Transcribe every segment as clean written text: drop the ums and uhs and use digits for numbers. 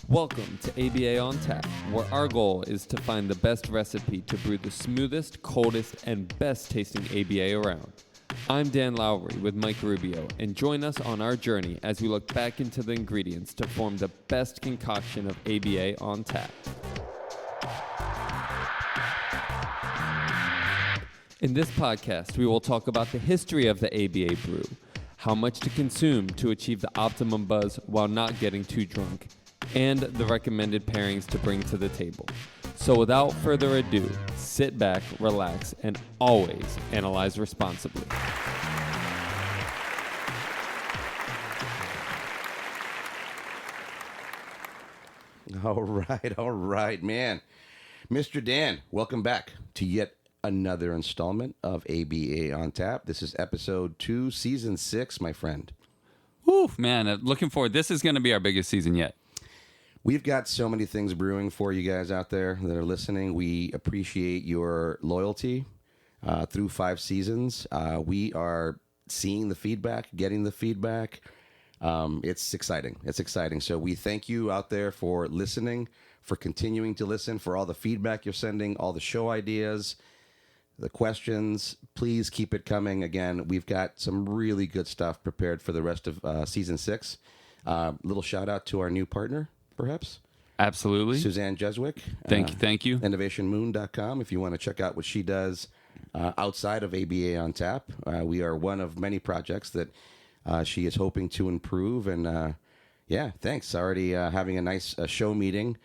Welcome to ABA on Tap, where our goal is to find the best recipe to brew the smoothest, coldest, and best tasting ABA around. I'm Dan Lowry with Mike Rubio, and join us on our journey as we look back into the ingredients to form the best concoction of ABA on tap. In this podcast, we will talk about the history of the ABA brew, how much to consume to achieve the optimum buzz while not getting too drunk, and the recommended pairings to bring to the table. So without further ado, sit back, relax, and always analyze responsibly. All right, man. Mr. Dan, welcome back to yet another installment of ABA on Tap. This is episode 2, season 6, my friend. Woo, man, looking forward. This is going to be our biggest season yet. We've got so many things brewing for you guys out there that are listening. We appreciate your loyalty through 5 seasons. We are seeing the feedback, getting the feedback. It's exciting. It's exciting. So we thank you out there for listening, for continuing to listen, for all the feedback you're sending, all the show ideas, the questions. Please keep it coming. Again, we've got some really good stuff prepared for the rest of season 6. Little shout out to our new partner, perhaps. Absolutely. Suzanne Jeswick. Thank you. Innovationmoon.com if you want to check out what she does outside of ABA on Tap. We are one of many projects that she is hoping to improve. And yeah, thanks. Already having a nice show meeting,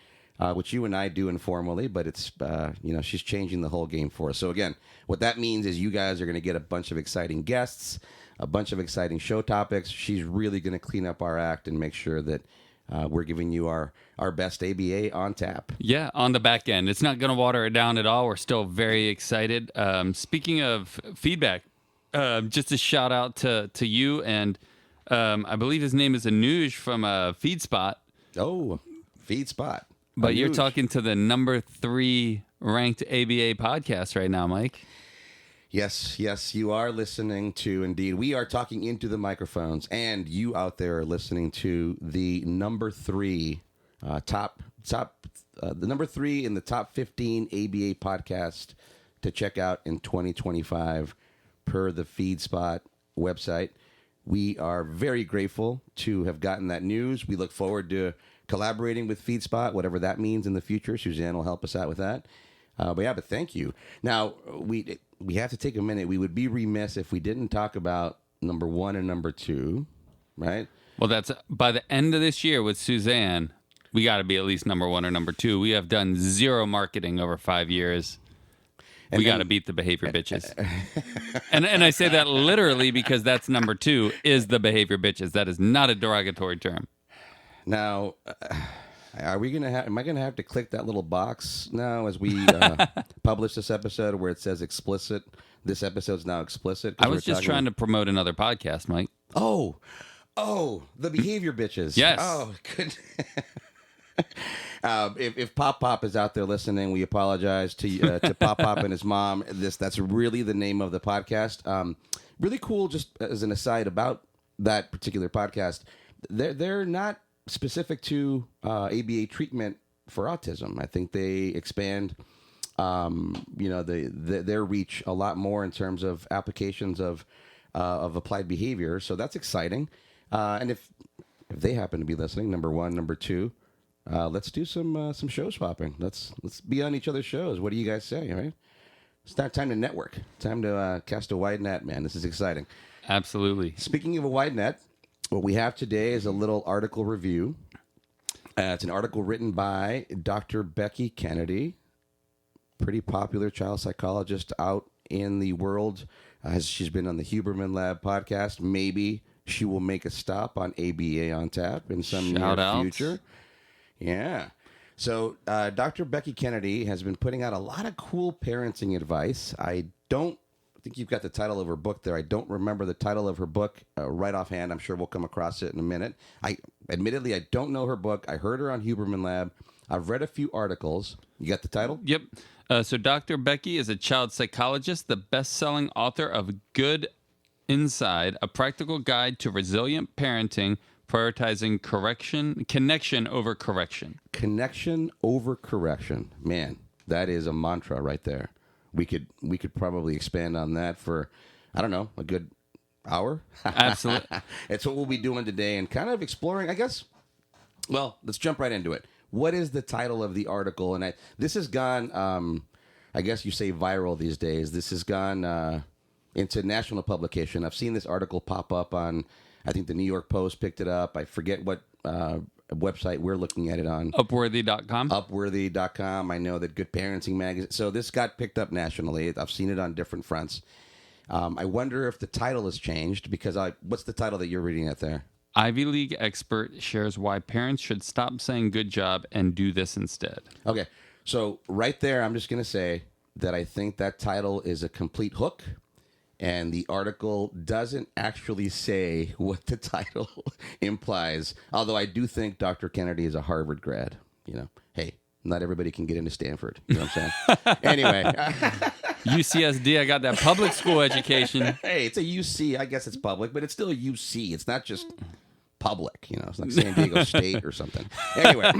which you and I do informally, but it's, she's changing the whole game for us. So again, what that means is you guys are going to get a bunch of exciting guests, a bunch of exciting show topics. She's really going to clean up our act and make sure that we're giving you our best ABA on tap. Yeah, on the back end. It's not going to water it down at all. We're still very excited. Speaking of feedback, just a shout out to you and I believe his name is Anuj from FeedSpot. Oh, FeedSpot. But Anuj. you're talking to the number 3 ranked ABA podcast right now, Mike. Yes, you are listening to, indeed. We are talking into the microphones, and you out there are listening to the number 3 the number 3 in the top 15 ABA podcast to check out in 2025 per the FeedSpot website. We are very grateful to have gotten that news. We look forward to collaborating with FeedSpot, whatever that means in the future. Suzanne will help us out with that. But thank you. Now, we have to take a minute. We would be remiss if we didn't talk about number 1 and number 2, right? Well, that's by the end of this year with Suzanne, we got to be at least number 1 or number 2. We have done 0 marketing over 5 years. We got to beat the behavior bitches. and I say that literally because that's number 2 is the behavior bitches. That is not a derogatory term. Now, am I gonna have to click that little box now as we publish this episode where it says explicit? This episode's now explicit. I was just trying to promote another podcast, Mike. Oh, the behavior bitches. Yes. Oh, good. If Pop is out there listening, we apologize to Pop and his mom. That's really the name of the podcast. Really cool. Just as an aside about that particular podcast, they're not specific to ABA treatment for autism. I think they expand, their reach a lot more in terms of applications of applied behavior. So that's exciting. And if they happen to be listening, number 1, number 2, let's do some show swapping. Let's be on each other's shows. What do you guys say? Right? It's not time to network. Time to cast a wide net, man. This is exciting. Absolutely. Speaking of a wide net, what we have today is a little article review. It's an article written by Dr. Becky Kennedy, pretty popular child psychologist out in the world. She's been on the Huberman Lab podcast. Maybe she will make a stop on ABA on Tap in some near future. Yeah. So Dr. Becky Kennedy has been putting out a lot of cool parenting advice. I think you've got the title of her book there. I don't remember the title of her book right offhand. I'm sure we'll come across it in a minute. Admittedly, I don't know her book. I heard her on Huberman Lab. I've read a few articles. You got the title? Yep. So Dr. Becky is a child psychologist, the best-selling author of Good Inside, a practical guide to resilient parenting, prioritizing connection over correction. Connection over correction. Man, that is a mantra right there. We could probably expand on that for, I don't know, a good hour. Absolutely. It's what we'll be doing today and kind of exploring, I guess. Well, let's jump right into it. What is the title of the article? And this has gone, I guess you say viral these days. This has gone into national publication. I've seen this article pop up on, I think the New York Post picked it up. I forget what website we're looking at it on. Upworthy.com. Upworthy.com. I know that Good Parenting Magazine. So this got picked up nationally. I've seen it on different fronts. I wonder if the title has changed because what's the title that you're reading at there? Ivy League expert shares why parents should stop saying good job and do this instead. Okay. So right there, I'm just going to say that I think that title is a complete hook. And the article doesn't actually say what the title implies. Although I do think Dr. Kennedy is a Harvard grad. You know, hey, not everybody can get into Stanford. You know what I'm saying? Anyway. UCSD, I got that public school education. Hey, it's a UC. I guess it's public, but it's still a UC. It's not just public. You know, it's like San Diego State or something. Anyway.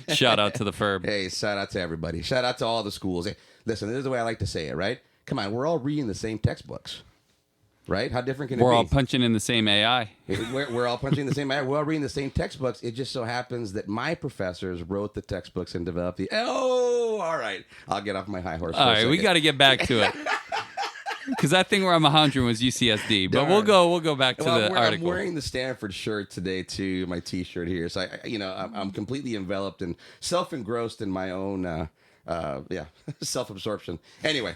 Shout out to the Ferb. Hey, shout out to everybody. Shout out to all the schools. Hey, listen, this is the way I like to say it, right? Come on, we're all reading the same textbooks, right? How different can it be? We're all punching in the same AI. We're all punching the same AI. We're all reading the same textbooks. It just so happens that my professors wrote the textbooks and developed the... Oh, all right. I'll get off my high horse. All right, we got to get back to it. Because I think where I'm 100 was UCSD, but we'll go back to the article. I'm wearing the Stanford shirt today too, my T-shirt here. So I'm completely enveloped and self-engrossed in my own self-absorption. Anyway,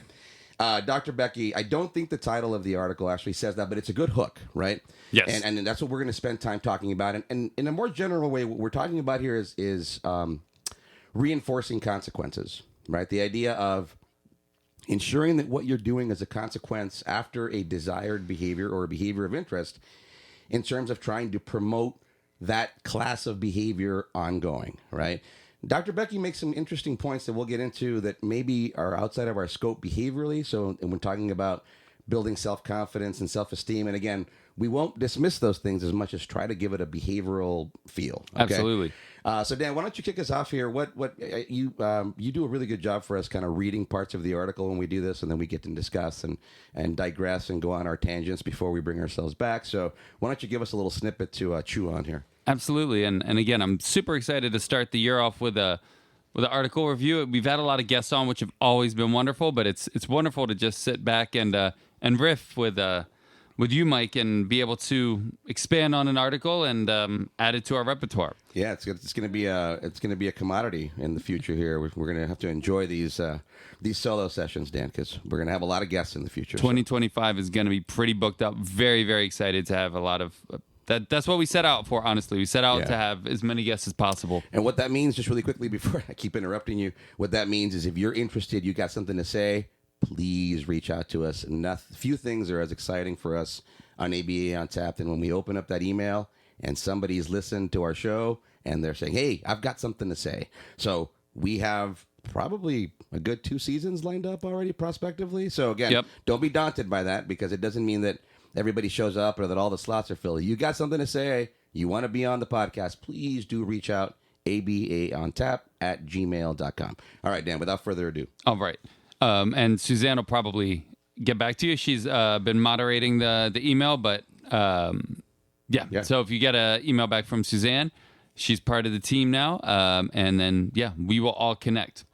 Dr. Becky, I don't think the title of the article actually says that, but it's a good hook, right? Yes. And that's what we're going to spend time talking about. And in a more general way, what we're talking about here is reinforcing consequences, right? The idea of ensuring that what you're doing is a consequence after a desired behavior or a behavior of interest in terms of trying to promote that class of behavior ongoing, right? Dr. Becky makes some interesting points that we'll get into that maybe are outside of our scope behaviorally. So, and we're talking about building self-confidence and self-esteem. And again, we won't dismiss those things as much as try to give it a behavioral feel. Okay? Absolutely. So Dan, why don't you kick us off here? What you do a really good job for us, kind of reading parts of the article when we do this, and then we get to discuss and digress and go on our tangents before we bring ourselves back. So why don't you give us a little snippet to chew on here? Absolutely, and again, I'm super excited to start the year off with an article review. We've had a lot of guests on, which have always been wonderful, but it's wonderful to just sit back and riff with you, Mike, and be able to expand on an article and add it to our repertoire. Yeah, it's going to be a commodity in the future here. We're going to have to enjoy these solo sessions, Dan, because we're going to have a lot of guests in the future. 2025 is going to be pretty booked up. Very, very excited to have a lot of. That's what we set out for, honestly. We set out to have as many guests as possible. And what that means, just really quickly before I keep interrupting you, what that means is if you're interested, you got something to say, please reach out to us. Few things are as exciting for us on ABA on Tap than when we open up that email and somebody's listened to our show and they're saying, hey, I've got something to say. So we have probably a good 2 seasons lined up already prospectively. So again, Don't be daunted by that because it doesn't mean that everybody shows up or that all the slots are filled. You got something to say, you want to be on the podcast, please do reach out, abaontap@gmail.com. All right, Dan, without further ado. All right. And Suzanne will probably get back to you. She's been moderating the email, but yeah. So if you get an email back from Suzanne, she's part of the team now. And then, we will all connect.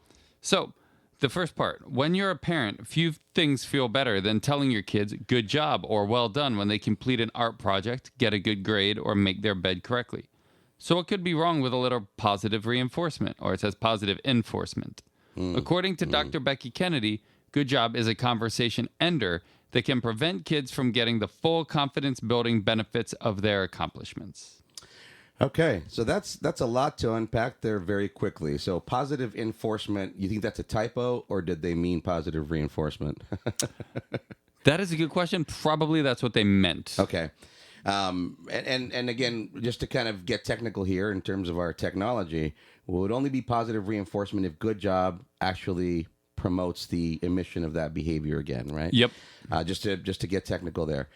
So the first part, when you're a parent, few things feel better than telling your kids good job or well done when they complete an art project, get a good grade, or make their bed correctly. So what could be wrong with a little positive reinforcement, or it says positive enforcement? According to Dr. Becky Kennedy, good job is a conversation ender that can prevent kids from getting the full confidence-building benefits of their accomplishments. Okay, so that's a lot to unpack there very quickly. So positive enforcement, you think that's a typo, or did they mean positive reinforcement? That is a good question. Probably that's what they meant. Okay. And again, just to kind of get technical here in terms of our technology, it would only be positive reinforcement if good job actually promotes the emission of that behavior again, right? Yep. Just to get technical there.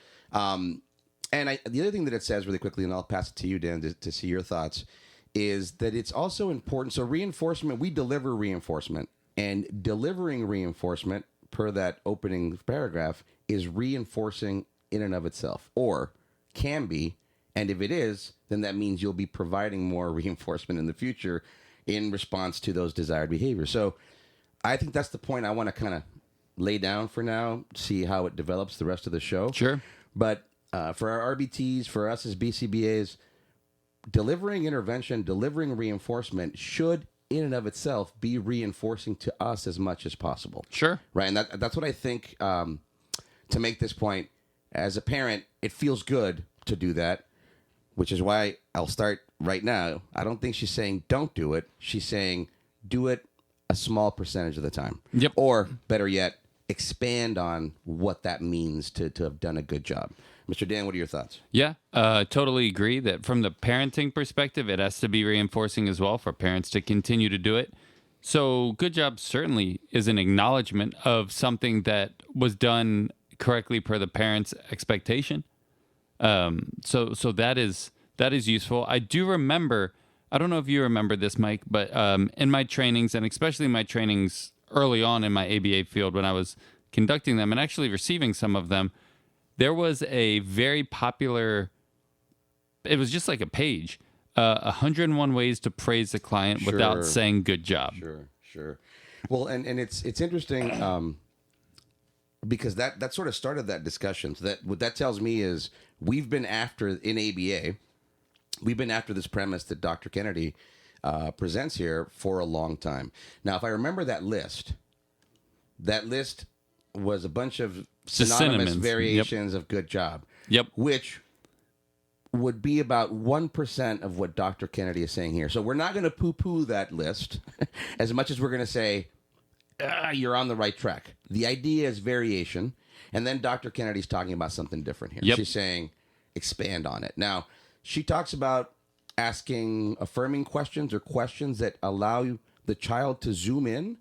And the other thing that it says really quickly, and I'll pass it to you, Dan, to see your thoughts, is that it's also important. So reinforcement, we deliver reinforcement. And delivering reinforcement, per that opening paragraph, is reinforcing in and of itself, or can be. And if it is, then that means you'll be providing more reinforcement in the future in response to those desired behaviors. So I think that's the point I want to kind of lay down for now, see how it develops the rest of the show. Sure. But for our RBTs, for us as BCBAs, delivering intervention, delivering reinforcement should in and of itself be reinforcing to us as much as possible. Sure. Right. And that's what I think, to make this point, as a parent, it feels good to do that, which is why I'll start right now. I don't think she's saying don't do it. She's saying do it a small percentage of the time. Yep. Or better yet, expand on what that means to have done a good job. Mr. Dan, what are your thoughts? Yeah, totally agree that from the parenting perspective, it has to be reinforcing as well for parents to continue to do it. So good job certainly is an acknowledgement of something that was done correctly per the parent's expectation. So that is useful. I do remember, I don't know if you remember this, Mike, but in my trainings, and especially my trainings early on in my ABA field when I was conducting them and actually receiving some of them, there was a very popular, it was just like a page, 101 ways to praise the client without saying good job. Sure. Well, and it's interesting because that sort of started that discussion. So that what that tells me is we've been after, in ABA, we've been after this premise that Dr. Kennedy presents here for a long time. Now, if I remember that list was a bunch of synonymous variations of good job. Yep. Which would be about 1% of what Dr. Kennedy is saying here. So we're not going to poo-poo that list as much as we're going to say, you're on the right track. The idea is variation. And then Dr. Kennedy's talking about something different here. Yep. She's saying, expand on it. Now, she talks about asking affirming questions or questions that allow the child to zoom in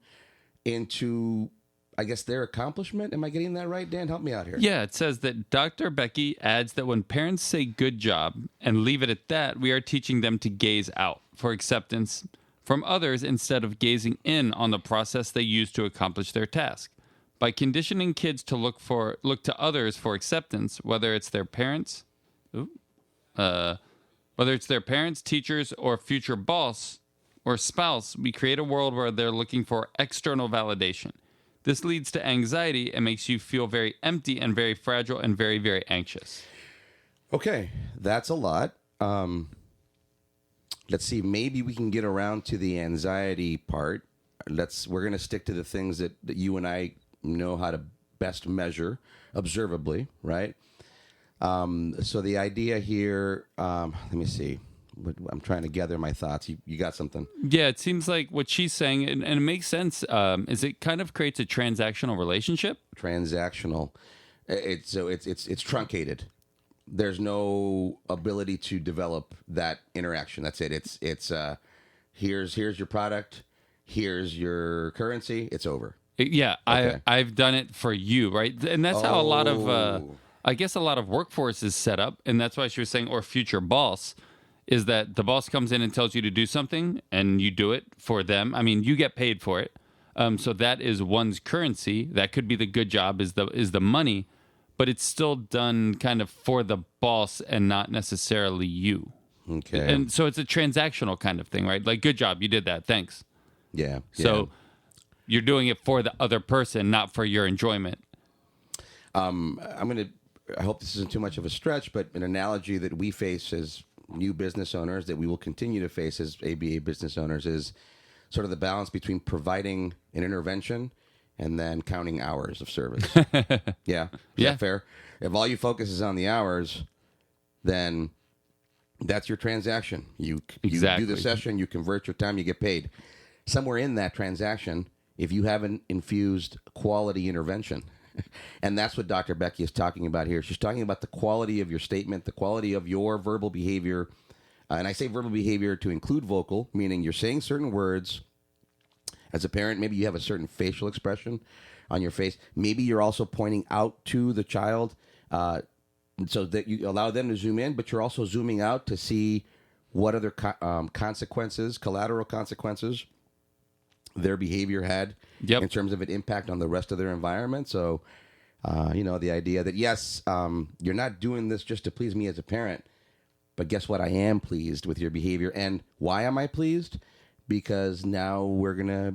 into, I guess, their accomplishment. Am I getting that right, Dan? Help me out here. Yeah, it says that Dr. Becky adds that when parents say good job and leave it at that, we are teaching them to gaze out for acceptance from others instead of gazing in on the process they use to accomplish their task. By conditioning kids to look to others for acceptance, whether it's their parents, teachers, or future boss or spouse, we create a world where they're looking for external validation. This leads to anxiety and makes you feel very empty and very fragile and very, very anxious. Okay, that's a lot. Let's see. Maybe we can get around to the anxiety part. We're going to stick to the things that you and I know how to best measure observably, right? So the idea here, let me see. I'm trying to gather my thoughts. You got something? Yeah, it seems like what she's saying, and it makes sense, is it kind of creates a transactional relationship. Transactional. It's truncated. There's no ability to develop that interaction. That's it. It's here's your product, here's your currency. It's over. Yeah, okay. I've done it for you, right? And that's how a lot of, I guess, a lot of workforce is set up, and that's why she was saying, or future boss. Is that the boss comes in and tells you to do something and you do it for them. I mean, you get paid for it. So that is one's currency. That could be the good job is the money, but it's still done kind of for the boss and not necessarily you. Okay. And so it's a transactional kind of thing, right? Like, good job. You did that. Thanks. Yeah. So you're doing it for the other person, not for your enjoyment. I hope this isn't too much of a stretch, but an analogy that we face as new business owners, that we will continue to face as ABA business owners, is sort of the balance between providing an intervention and then counting hours of service. Yeah. Is that fair? If all you focus is on the hours, then that's your transaction. You do the session, you convert your time, you get paid. Somewhere in that transaction, if you haven't infused quality intervention, and that's what Dr. Becky is talking about here. She's talking about the quality of your statement, the quality of your verbal behavior. And I say verbal behavior to include vocal, meaning you're saying certain words. As a parent, maybe you have a certain facial expression on your face. Maybe you're also pointing out to the child so that you allow them to zoom in, but you're also zooming out to see what other consequences, collateral consequences, their behavior had in terms of an impact on the rest of their environment. So, the idea that, yes, you're not doing this just to please me as a parent, but guess what? I am pleased with your behavior. And why am I pleased? Because now we're going to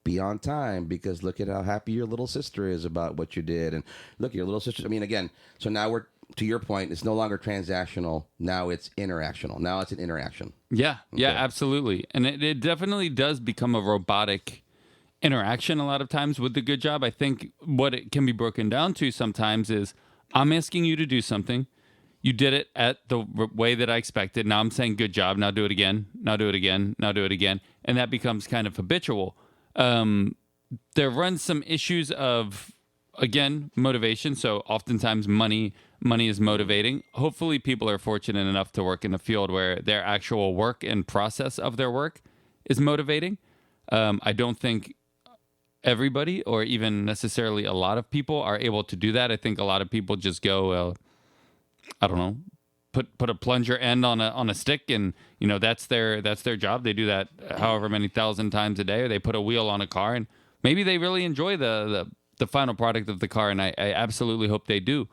be on time, because look at how happy your little sister is about what you did. And look, your little sister, again, so now we're, to your point, it's no longer transactional. Now it's interactional. Now it's an interaction. Yeah, Okay. yeah, absolutely. And it definitely does become a robotic interaction a lot of times with the good job. I think what it can be broken down to sometimes is, I'm asking you to do something. You did it at the way that I expected. Now I'm saying good job. Now do it again. Now do it again. Now do it again. And that becomes kind of habitual. There runs some issues of, again, motivation. So oftentimes money is motivating. Hopefully people are fortunate enough to work in a field where their actual work and process of their work is motivating. I don't think everybody, or even necessarily a lot of people, are able to do that. I think a lot of people just go, I don't know, put a plunger end on a stick, and that's their job. They do that however many thousand times a day, or they put a wheel on a car, and maybe they really enjoy the final product of the car, and I absolutely hope they do.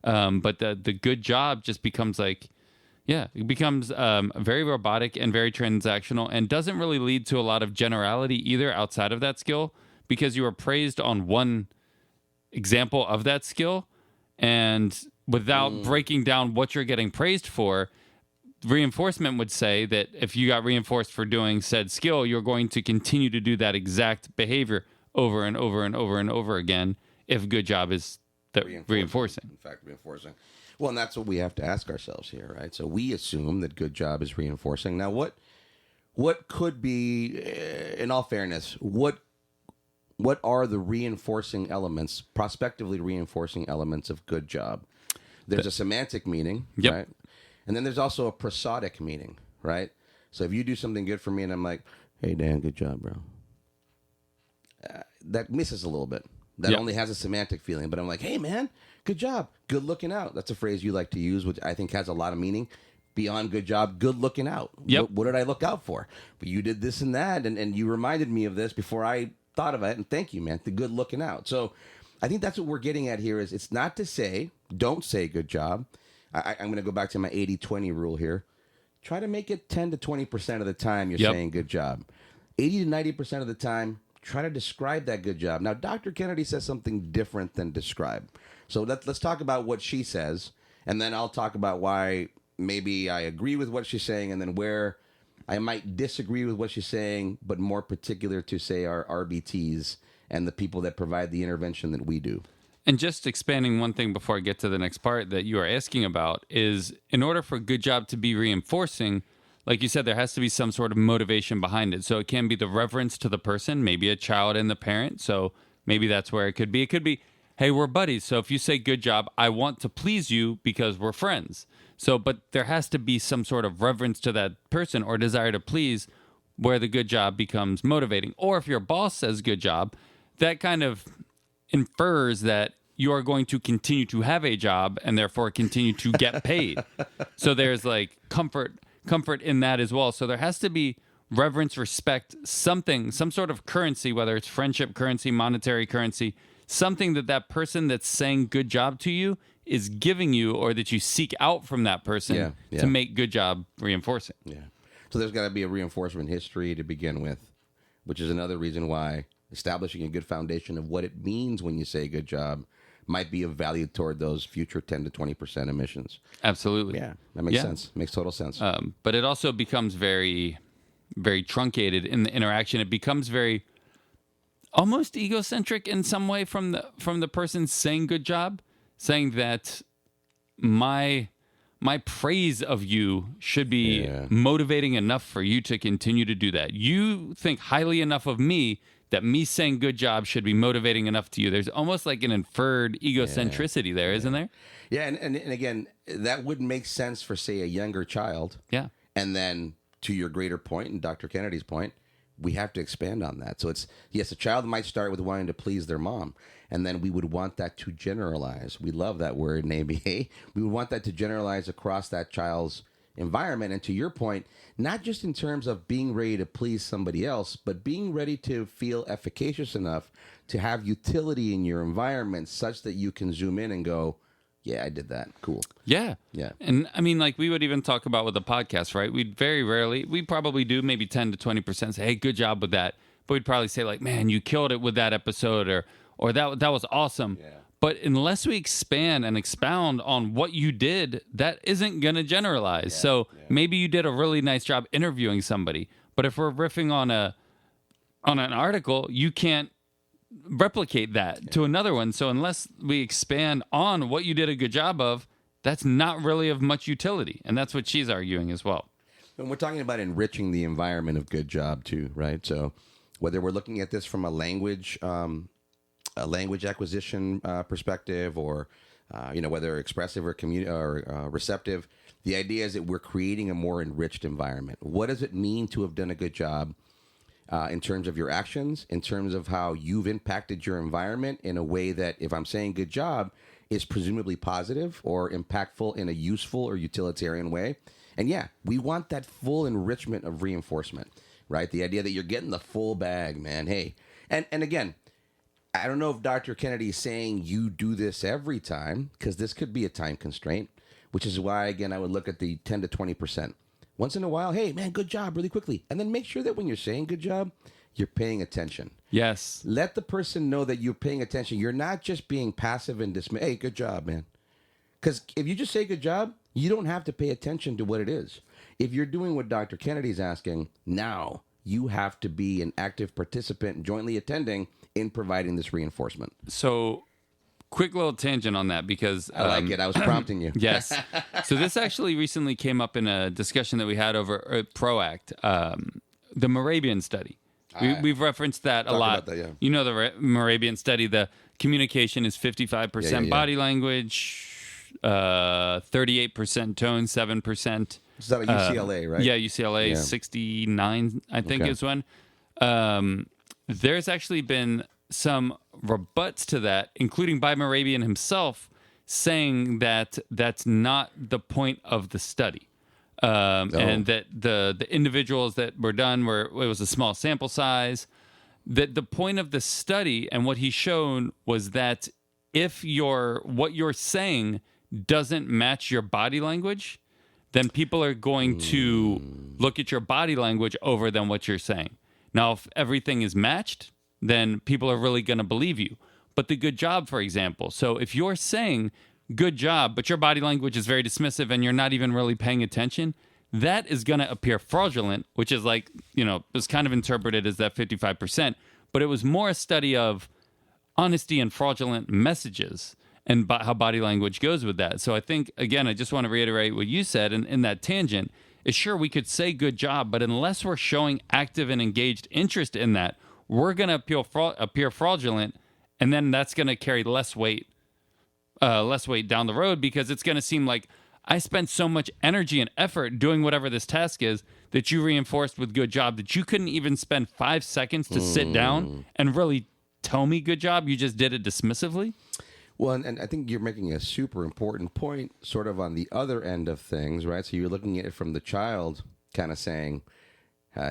But the good job just becomes it becomes very robotic and very transactional, and doesn't really lead to a lot of generality either outside of that skill, because you are praised on one example of that skill, and without breaking down what you're getting praised for, reinforcement would say that if you got reinforced for doing said skill, you're going to continue to do that exact behavior over and over and over and over again if good job is reinforcing. In fact, reinforcing. Well, and that's what we have to ask ourselves here, right? So we assume that good job is reinforcing. Now, what could be, in all fairness, what are the reinforcing elements, prospectively reinforcing elements of good job? There's a semantic meaning, right? And then there's also a prosodic meaning, right? So if you do something good for me and I'm like, hey, Dan, good job, bro. That misses a little bit. That only has a semantic feeling. But I'm like, hey, man, good job. Good looking out. That's a phrase you like to use, which I think has a lot of meaning. Beyond good job, good looking out. What did I look out for? But you did this and that, and you reminded me of this before I thought of it. And thank you, man. The good looking out. So I think that's what we're getting at here. Is it's not to say, don't say good job. I'm going to go back to my 80-20 rule here. Try to make it 10 to 20% of the time you're saying good job. 80 to 90% of the time, try to describe that good job. Now, Dr. Kennedy says something different than describe. So let's talk about what she says, and then I'll talk about why maybe I agree with what she's saying, and then where I might disagree with what she's saying, but more particular to, say, our RBTs and the people that provide the intervention that we do. And just expanding one thing before I get to the next part that you are asking about is, in order for good job to be reinforcing, like you said, there has to be some sort of motivation behind it. So it can be the reverence to the person, maybe a child and the parent. So maybe that's where it could be. It could be, hey, we're buddies. So if you say good job, I want to please you because we're friends. So, but there has to be some sort of reverence to that person or desire to please, where the good job becomes motivating. Or if your boss says good job, that kind of infers that you are going to continue to have a job and therefore continue to get paid. So there's like comfort in that as well. So there has to be reverence, respect, something, some sort of currency, whether it's friendship currency, monetary currency, something that person that's saying good job to you is giving you, or that you seek out from that person to make good job reinforcing. Yeah. So there's got to be a reinforcement history to begin with, which is another reason why establishing a good foundation of what it means when you say good job might be of value toward those future 10 to 20% emissions. Absolutely. Yeah, that makes sense. Makes total sense. But it also becomes very, very truncated in the interaction. It becomes very almost egocentric in some way from the person saying good job, saying that my praise of you should be motivating enough for you to continue to do that. You think highly enough of me that me saying good job should be motivating enough to you. There's almost like an inferred egocentricity there, isn't there? Yeah, and again, that wouldn't make sense for, say, a younger child. Yeah. And then, to your greater point, and Dr. Kennedy's point, we have to expand on that. So it's, yes, a child might start with wanting to please their mom, and then we would want that to generalize. We love that word in ABA. We would want that to generalize across that child's environment. And to your point, not just in terms of being ready to please somebody else, but being ready to feel efficacious enough to have utility in your environment such that you can zoom in and go, yeah, I did that. Cool. Yeah. Yeah. And I mean, like we would even talk about with the podcast, right? We'd very rarely, we probably do maybe 10 to 20% say, hey, good job with that. But we'd probably say like, man, you killed it with that episode, or that was awesome. Yeah. But unless we expand and expound on what you did, that isn't going to generalize. So maybe you did a really nice job interviewing somebody. But if we're riffing on an article, you can't replicate that to another one. So unless we expand on what you did a good job of, that's not really of much utility. And that's what she's arguing as well. And we're talking about enriching the environment of good job too, right? So whether we're looking at this from a language acquisition perspective, or whether expressive or receptive, the idea is that we're creating a more enriched environment. What does it mean to have done a good job? In terms of your actions, in terms of how you've impacted your environment in a way that, if I'm saying good job, is presumably positive or impactful in a useful or utilitarian way. And yeah, we want that full enrichment of reinforcement, right? The idea that you're getting the full bag, man. Hey, and again, I don't know if Dr. Kennedy is saying you do this every time, because this could be a time constraint, which is why, again, I would look at the 10 to 20%. Once in a while, hey, man, good job, really quickly. And then make sure that when you're saying good job, you're paying attention. Yes. Let the person know that you're paying attention. You're not just being passive and dismissive. Hey, good job, man. Because if you just say good job, you don't have to pay attention to what it is. If you're doing what Dr. Kennedy's asking, now you have to be an active participant, jointly attending in providing this reinforcement. So, quick little tangent on that, because I like it. I was prompting you. Yes. So this actually recently came up in a discussion that we had over at ProAct, the Morabian study. We've referenced that a lot. About that, yeah. You know the Morabian study, the communication is 55% body language, 38% tone, 7%. Is that a UCLA, right? Yeah, UCLA, 69, I think is when. There's actually been some rebuts to that, including by Morabian himself, saying that that's not the point of the study. And that the individuals that were done it was a small sample size. That the point of the study and what he showed was that if what you're saying doesn't match your body language, then people are going to look at your body language over than what you're saying. Now, if everything is matched, then people are really going to believe you. But the good job, for example. So if you're saying good job, but your body language is very dismissive and you're not even really paying attention, that is going to appear fraudulent, which is like, was kind of interpreted as that 55%. But it was more a study of honesty and fraudulent messages and how body language goes with that. So I think, again, I just want to reiterate what you said in that tangent is sure, we could say good job, but unless we're showing active and engaged interest in that, we're going to appear fraudulent, and then that's going to carry less weight down the road, because it's going to seem like I spent so much energy and effort doing whatever this task is that you reinforced with good job that you couldn't even spend 5 seconds to sit down and really tell me good job. You just did it dismissively. Well, and I think you're making a super important point sort of on the other end of things, right? So you're looking at it from the child kind of saying,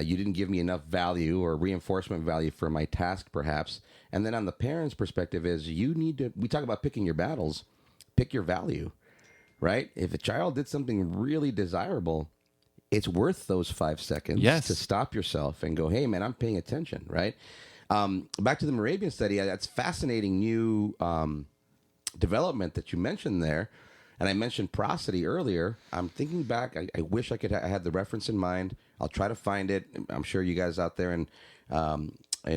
you didn't give me enough value or reinforcement value for my task, perhaps. And then on the parent's perspective is we talk about picking your battles, pick your value, right? If a child did something really desirable, it's worth those 5 seconds to stop yourself and go, hey, man, I'm paying attention, right? Back to the Morabian study, that's fascinating new development that you mentioned there. And I mentioned prosody earlier. I'm thinking back. I wish I had the reference in mind. I'll try to find it. I'm sure you guys out there in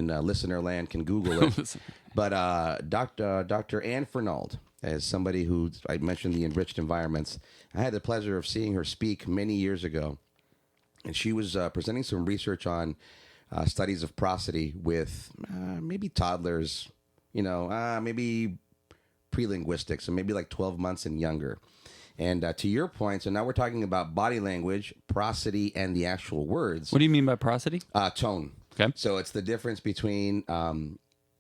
listener land can Google it. But Dr. Anne Fernald, as somebody who I mentioned the enriched environments, I had the pleasure of seeing her speak many years ago, and she was presenting some research on studies of prosody with maybe toddlers, maybe pre-linguistics, so maybe like 12 months and younger. And to your point, so now we're talking about body language, prosody, and the actual words. What do you mean by prosody? Tone. Okay. So it's the difference between, I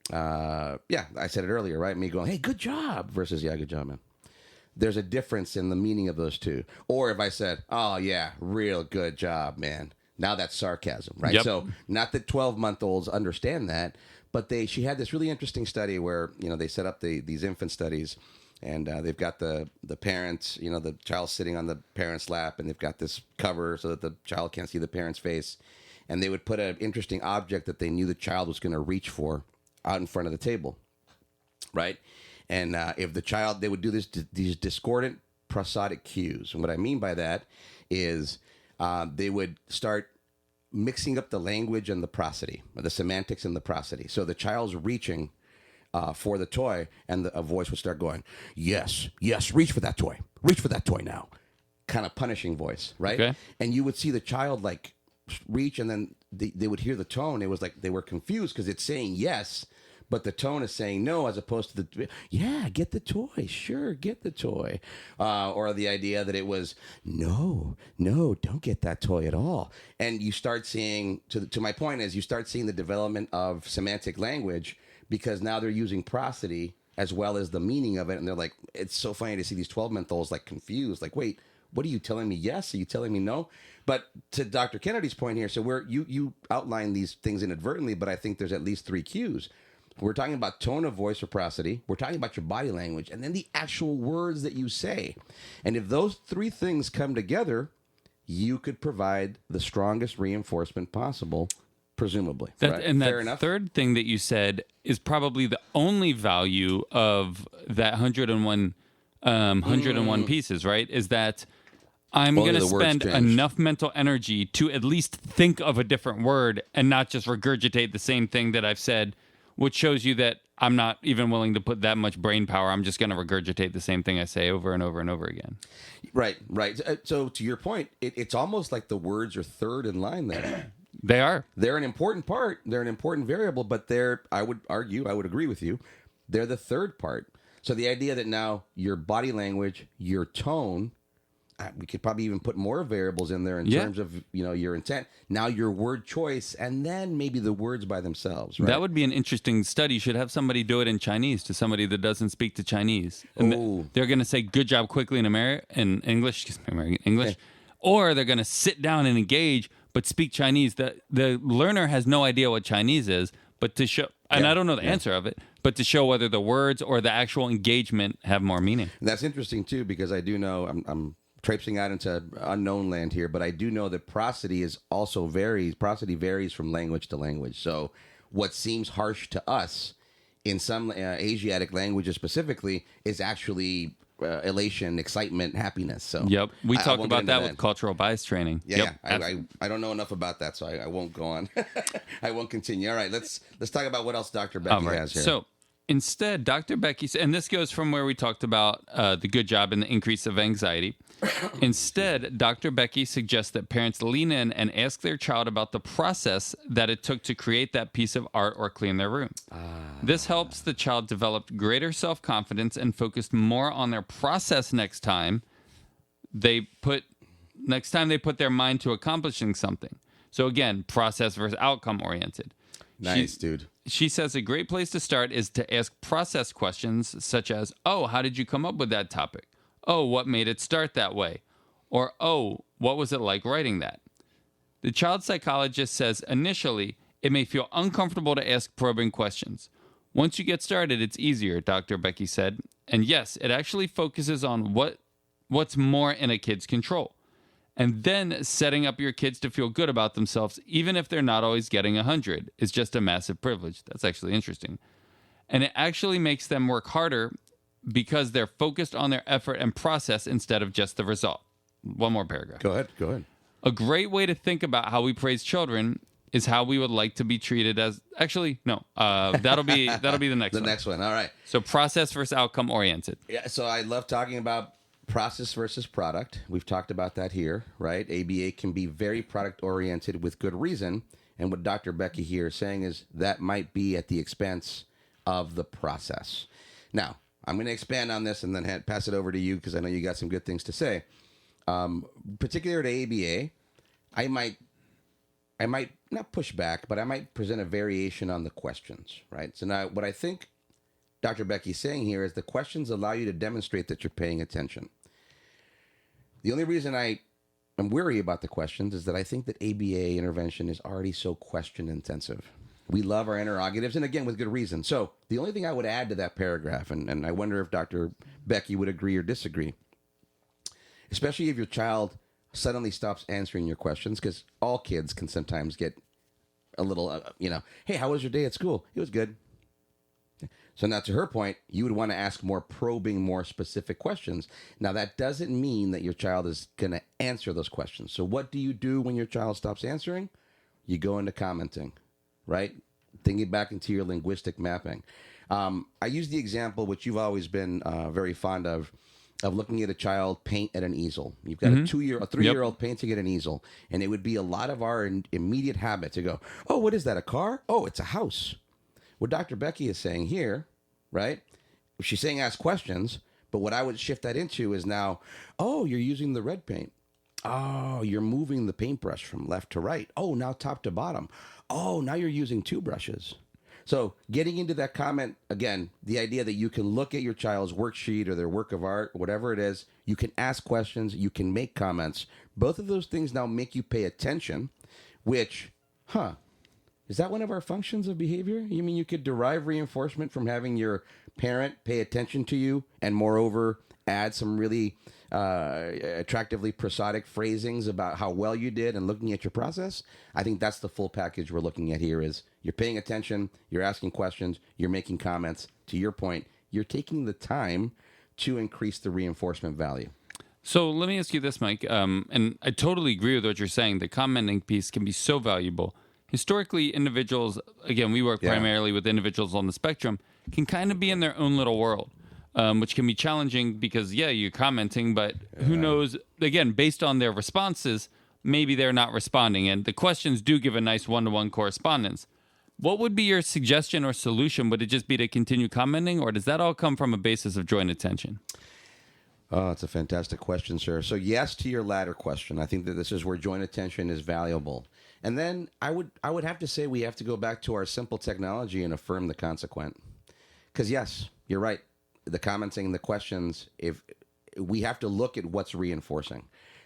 said it earlier, right? Me going, hey, good job versus, yeah, good job, man. There's a difference in the meaning of those two. Or if I said, oh, yeah, real good job, man. Now that's sarcasm, right? Yep. So not that 12-month-olds understand that, but she had this really interesting study where, they set up these infant studies, and they've got the parents, the child sitting on the parent's lap, and they've got this cover so that the child can't see the parent's face. And they would put an interesting object that they knew the child was going to reach for out in front of the table, right? And if the child, they would do these discordant prosodic cues. And what I mean by that is they would start mixing up the language and the prosody, or the semantics and the prosody. So the child's reaching for the toy, and a voice would start going, yes, reach for that toy now. Kind of punishing voice, right? Okay. And you would see the child like reach, and then they would hear the tone. It was like they were confused because it's saying yes, but the tone is saying no, as opposed to get the toy, sure, get the toy. Or the idea that it was, no, don't get that toy at all. And you start seeing, to my point is, you start seeing the development of semantic language, because now they're using prosody as well as the meaning of it. And they're like, it's so funny to see these 12-month-olds like confused, like, wait, what are you telling me? Yes? Are you telling me no? But to Dr. Kennedy's point here, so you outline these things inadvertently, but I think there's at least 3 cues. We're talking about tone of voice or prosody. We're talking about your body language, and then the actual words that you say. And if those 3 things come together, you could provide the strongest reinforcement possible, presumably. Right? And Fair that enough? third thing that you said is probably the only value of that 101 pieces, right? Is that I'm Only going to the words spend changed. enough mental energy to at least think of a different word and not just regurgitate the same thing that I've said, which shows you that I'm not even willing to put that much brain power. I'm just going to regurgitate the same thing I say over and over and over again. Right. So to your point, it's almost like the words are third in line there. They are. They're an important part. They're an important variable, but I would agree with you, they're the third part. So the idea that now your body language, your tone, we could probably even put more variables in there in terms of, your intent. Now your word choice, and then maybe the words by themselves, right? That would be an interesting study. Should have somebody do it in Chinese to somebody that doesn't speak to Chinese. And they're going to say good job quickly in English, Okay. or they're going to sit down and engage but speak Chinese. The learner has no idea what Chinese is, but to show, and I don't know the answer of it, but to show whether the words or the actual engagement have more meaning. And that's interesting too, because I do know I'm traipsing out into unknown land here, but I do know that prosody prosody varies from language to language. So what seems harsh to us in some Asiatic languages specifically is actually elation, excitement, happiness. So Yep, we I talk won't about get into that with cultural bias training. Yeah, Yep, I don't know enough about that, so I won't go on. I won't continue. All right, let's talk about what else Dr. Becky has here. So instead, Dr. Becky, and this goes from where we talked about the good job and the increase of anxiety. Instead, Dr. Becky suggests that parents lean in and ask their child about the process that it took to create that piece of art or clean their room. This helps the child develop greater self-confidence and focus more on their process next time they put their mind to accomplishing something. So again, process versus outcome oriented. Nice, dude. She says a great place to start is to ask process questions such as, oh, how did you come up with that topic? Oh, what made it start that way? Or, oh, what was it like writing that? The child psychologist says initially it may feel uncomfortable to ask probing questions. Once you get started, it's easier, Dr. Becky said. And yes, it actually focuses on what's more in a kid's control. And then setting up your kids to feel good about themselves, even if they're not always getting 100, is just a massive privilege. That's actually interesting. And it actually makes them work harder because they're focused on their effort and process instead of just the result. One more paragraph. Go ahead. A great way to think about how we praise children is how we would like to be treated as... Actually, no. That'll be the next one. The next one. All right. So process versus outcome oriented. Yeah, so I love talking about process versus product. We've talked about that here, right? ABA can be very product oriented with good reason. And what Dr. Becky here is saying is that might be at the expense of the process. Now, I'm going to expand on this and then pass it over to you because I know you got some good things to say. Particular to ABA, I might not push back, but I might present a variation on the questions, right? So now what I think Dr. Becky's saying here is the questions allow you to demonstrate that you're paying attention. The only reason I'm weary about the questions is that I think that ABA intervention is already so question intensive. We love our interrogatives, and again, with good reason. So the only thing I would add to that paragraph, and I wonder if Dr. Becky would agree or disagree, especially if your child suddenly stops answering your questions, because all kids can sometimes get a little, hey, how was your day at school? It was good. So now to her point, you would want to ask more probing, more specific questions. Now, that doesn't mean that your child is going to answer those questions. So what do you do when your child stops answering? You go into commenting, right? Thinking back into your linguistic mapping. I use the example, which you've always been very fond of looking at a child paint at an easel. You've got a 3-year-old painting at an easel, and it would be a lot of our immediate habit to go, oh, what is that, a car? Oh, it's a house. What Dr. Becky is saying here, right? She's saying ask questions, but what I would shift that into is now, oh, you're using the red paint. Oh, you're moving the paintbrush from left to right. Oh, now top to bottom. Oh, now you're using 2 brushes. So getting into that comment, again, the idea that you can look at your child's worksheet or their work of art, whatever it is, you can ask questions, you can make comments. Both of those things now make you pay attention, which, is that one of our functions of behavior? You mean you could derive reinforcement from having your parent pay attention to you and moreover add some really attractively prosodic phrasings about how well you did and looking at your process? I think that's the full package we're looking at here is you're paying attention, you're asking questions, you're making comments. To your point, you're taking the time to increase the reinforcement value. So let me ask you this, Mike, and I totally agree with what you're saying. The commenting piece can be so valuable. Historically, individuals, again, we work primarily with individuals on the spectrum, can kind of be in their own little world, which can be challenging because, you're commenting, but who knows, again, based on their responses, maybe they're not responding. And the questions do give a nice one-to-one correspondence. What would be your suggestion or solution? Would it just be to continue commenting, or does that all come from a basis of joint attention? Oh, it's a fantastic question, sir. So yes to your latter question. I think that this is where joint attention is valuable. And then I would have to say we have to go back to our simple technology and affirm the consequent. Because yes, you're right. The commenting, the questions, if we have to look at what's reinforcing.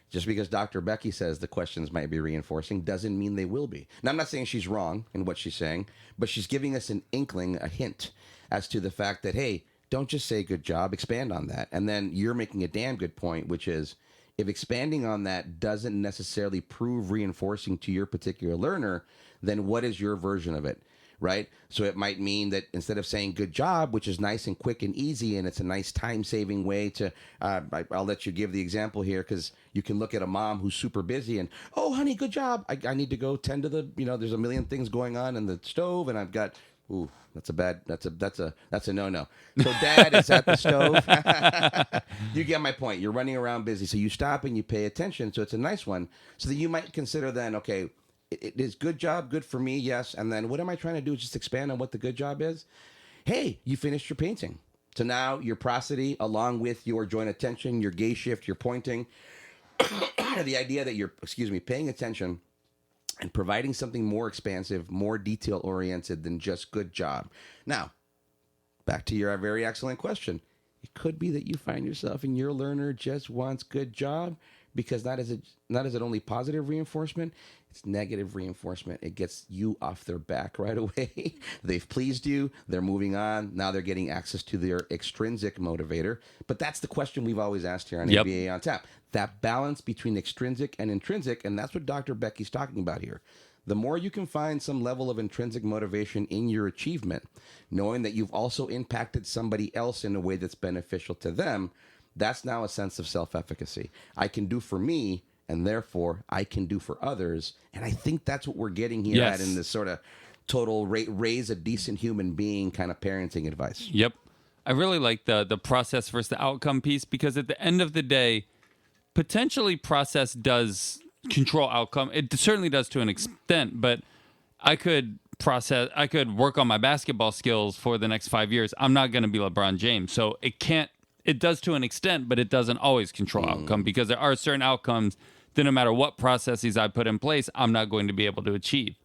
Just because Dr. Becky says the questions might be reinforcing doesn't mean they will be. Now, I'm not saying she's wrong in what she's saying, but she's giving us an inkling, a hint as to the fact that, hey, don't just say good job, expand on that. And then you're making a damn good point, which is if expanding on that doesn't necessarily prove reinforcing to your particular learner, then what is your version of it, right? So it might mean that instead of saying good job, which is nice and quick and easy, and it's a nice time-saving way to, I'll let you give the example here because you can look at a mom who's super busy and, oh, honey, good job. I need to go tend to the, there's a million things going on in the stove, and I've got, ooh, that's a no-no. So dad is at the stove. You get my point. You're running around busy. So you stop and you pay attention. So it's a nice one. So that you might consider then, okay, it is good job, good for me, yes. And then what am I trying to do is just expand on what the good job is. Hey, you finished your painting. So now your prosody, along with your joint attention, your gaze shift, your pointing, the idea that you're, paying attention and providing something more expansive, more detail-oriented than just good job. Now, back to your very excellent question. It could be that you find yourself and your learner just wants good job because not is it only positive reinforcement, it's negative reinforcement. It gets you off their back right away. They've pleased you. They're moving on. Now they're getting access to their extrinsic motivator. But that's the question we've always asked here on ABA on Tap. That balance between extrinsic and intrinsic, and that's what Dr. Becky's talking about here. The more you can find some level of intrinsic motivation in your achievement, knowing that you've also impacted somebody else in a way that's beneficial to them, that's now a sense of self-efficacy. I can do for me, and therefore I can do for others. And I think that's what we're getting here at in this sort of total raise a decent human being kind of parenting advice. Yep. I really like the process versus the outcome piece because at the end of the day, potentially process does control outcome. It certainly does to an extent, but I could work on my basketball skills for the next 5 years. I'm not going to be LeBron James. So it does to an extent, but it doesn't always control outcome because there are certain outcomes that no matter what processes I put in place, I'm not going to be able to achieve.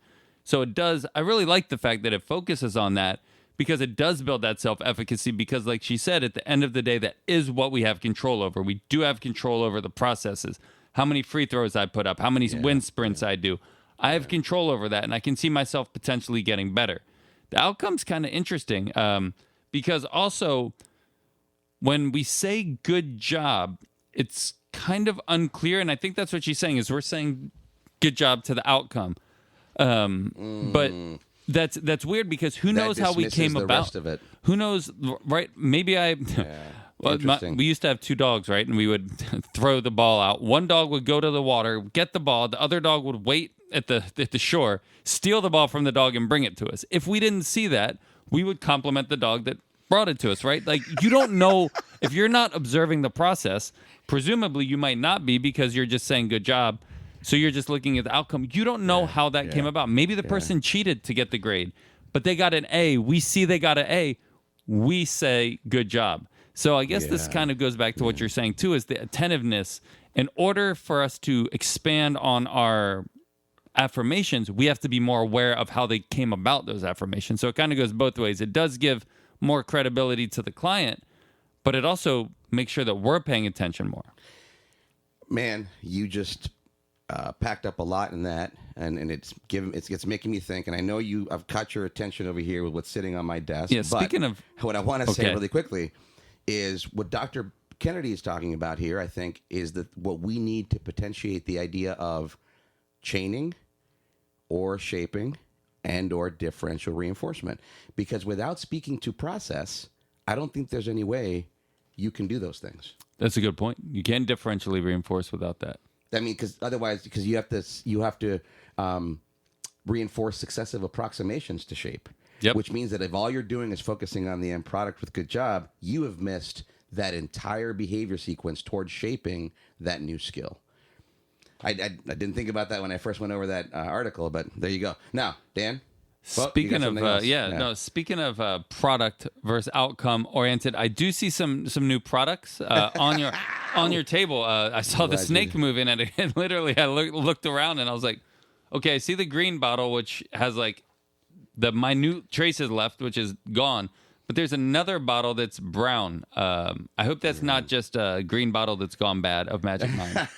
So it does. I really like the fact that it focuses on that because it does build that self-efficacy. Because, like she said, at the end of the day, that is what we have control over. We do have control over the processes. How many free throws I put up, how many wind sprints I do. I have control over that, and I can see myself potentially getting better. The outcome's kind of interesting because also when we say good job, it's kind of unclear, and I think that's what she's saying is we're saying good job to the outcome. But that's weird because who knows how we came the about? rest of it. Who knows, right? Maybe I... Well, we used to have 2 dogs, right? And we would throw the ball out. One dog would go to the water, get the ball. The other dog would wait at the shore, steal the ball from the dog, and bring it to us. If we didn't see that, we would compliment the dog that brought it to us, right? Like, you don't know if you're not observing the process. Presumably, you might not be because you're just saying good job. So you're just looking at the outcome. You don't know how that came about. Maybe the person cheated to get the grade, but they got an A. We see they got an A. We say good job. So I guess this kind of goes back to what you're saying, too, is the attentiveness. In order for us to expand on our affirmations, we have to be more aware of how they came about, those affirmations. So it kind of goes both ways. It does give more credibility to the client, but it also makes sure that we're paying attention more. Man, you just packed up a lot in that, and it's making me think. And I know I've caught your attention over here with what's sitting on my desk. Yeah, speaking of... What I want to say really quickly is what Dr. Kennedy is talking about here, I think, is that what we need to potentiate the idea of chaining or shaping and or differential reinforcement. Because without speaking to process, I don't think there's any way you can do those things. That's a good point. You can't differentially reinforce without that. I mean, because you have to reinforce successive approximations to shape. Yep. Which means that if all you're doing is focusing on the end product with good job, you have missed that entire behavior sequence towards shaping that new skill. I didn't think about that when I first went over that article, but there you go. Now, Dan. Speaking of product versus outcome oriented, I do see some new products on your table. I saw the snake moving, and literally I looked around and I was like, okay, I see the green bottle which has like the minute traces left, which is gone. But there's another bottle that's brown. I hope that's not just a green bottle that's gone bad of Magic Mind.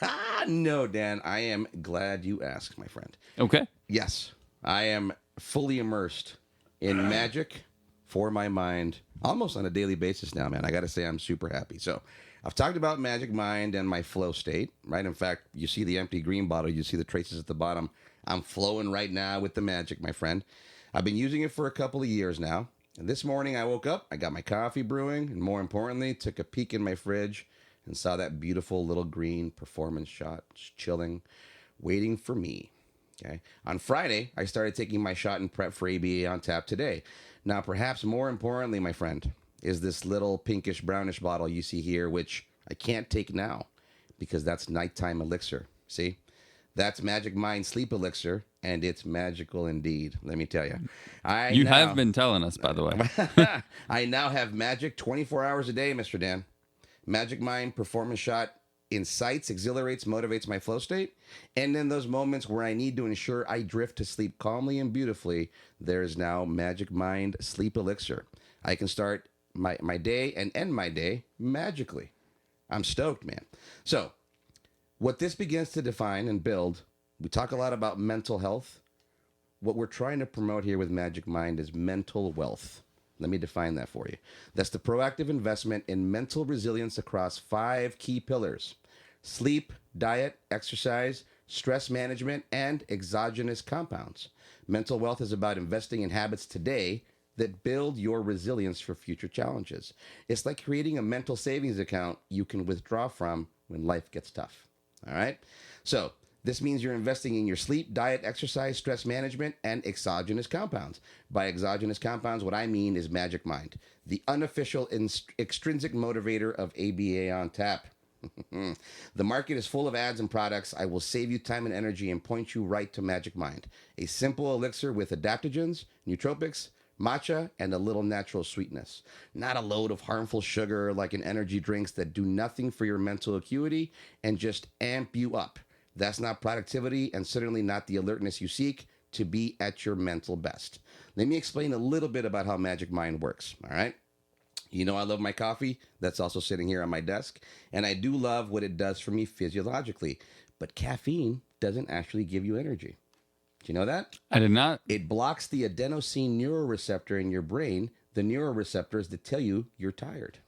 No, Dan, I am glad you asked, my friend. Okay. Yes, I am fully immersed in magic for my mind almost on a daily basis now, man. I got to say I'm super happy. So I've talked about Magic Mind and my flow state, right? In fact, you see the empty green bottle. You see the traces at the bottom. I'm flowing right now with the magic, my friend. I've been using it for a couple of years now. And this morning I woke up, I got my coffee brewing, and more importantly, took a peek in my fridge and saw that beautiful little green performance shot chilling, waiting for me. Okay. On Friday, I started taking my shot and prep for ABA on tap today. Now, perhaps more importantly, my friend, is this little pinkish brownish bottle you see here, which I can't take now because that's nighttime elixir. See? That's Magic Mind Sleep Elixir, and it's magical indeed, let me tell you. You have been telling us, by the way. I now have magic 24 hours a day, Mr. Dan. Magic Mind Performance Shot incites, exhilarates, motivates my flow state. And in those moments where I need to ensure I drift to sleep calmly and beautifully, there is now Magic Mind Sleep Elixir. I can start my day and end my day magically. I'm stoked, man. So, what this begins to define and build, we talk a lot about mental health. What we're trying to promote here with Magic Mind is mental wealth. Let me define that for you. That's the proactive investment in mental resilience across 5 key pillars: sleep, diet, exercise, stress management, and exogenous compounds. Mental wealth is about investing in habits today that build your resilience for future challenges. It's like creating a mental savings account you can withdraw from when life gets tough. All right? So this means you're investing in your sleep, diet, exercise, stress management, and exogenous compounds. By exogenous compounds, what I mean is Magic Mind, the unofficial extrinsic motivator of ABA on tap. The market is full of ads and products. I will save you time and energy and point you right to Magic Mind, a simple elixir with adaptogens, nootropics, matcha, and a little natural sweetness. Not a load of harmful sugar like in energy drinks that do nothing for your mental acuity and just amp you up. That's not productivity and certainly not the alertness you seek. to be at your mental best. Let me explain a little bit about how Magic Mind works, all right? You know I love my coffee. That's also sitting here on my desk. And I do love what it does for me physiologically. But caffeine doesn't actually give you energy. Do you know that? I did not. It blocks the adenosine neuroreceptor in your brain, the neuroreceptors that tell you you're tired.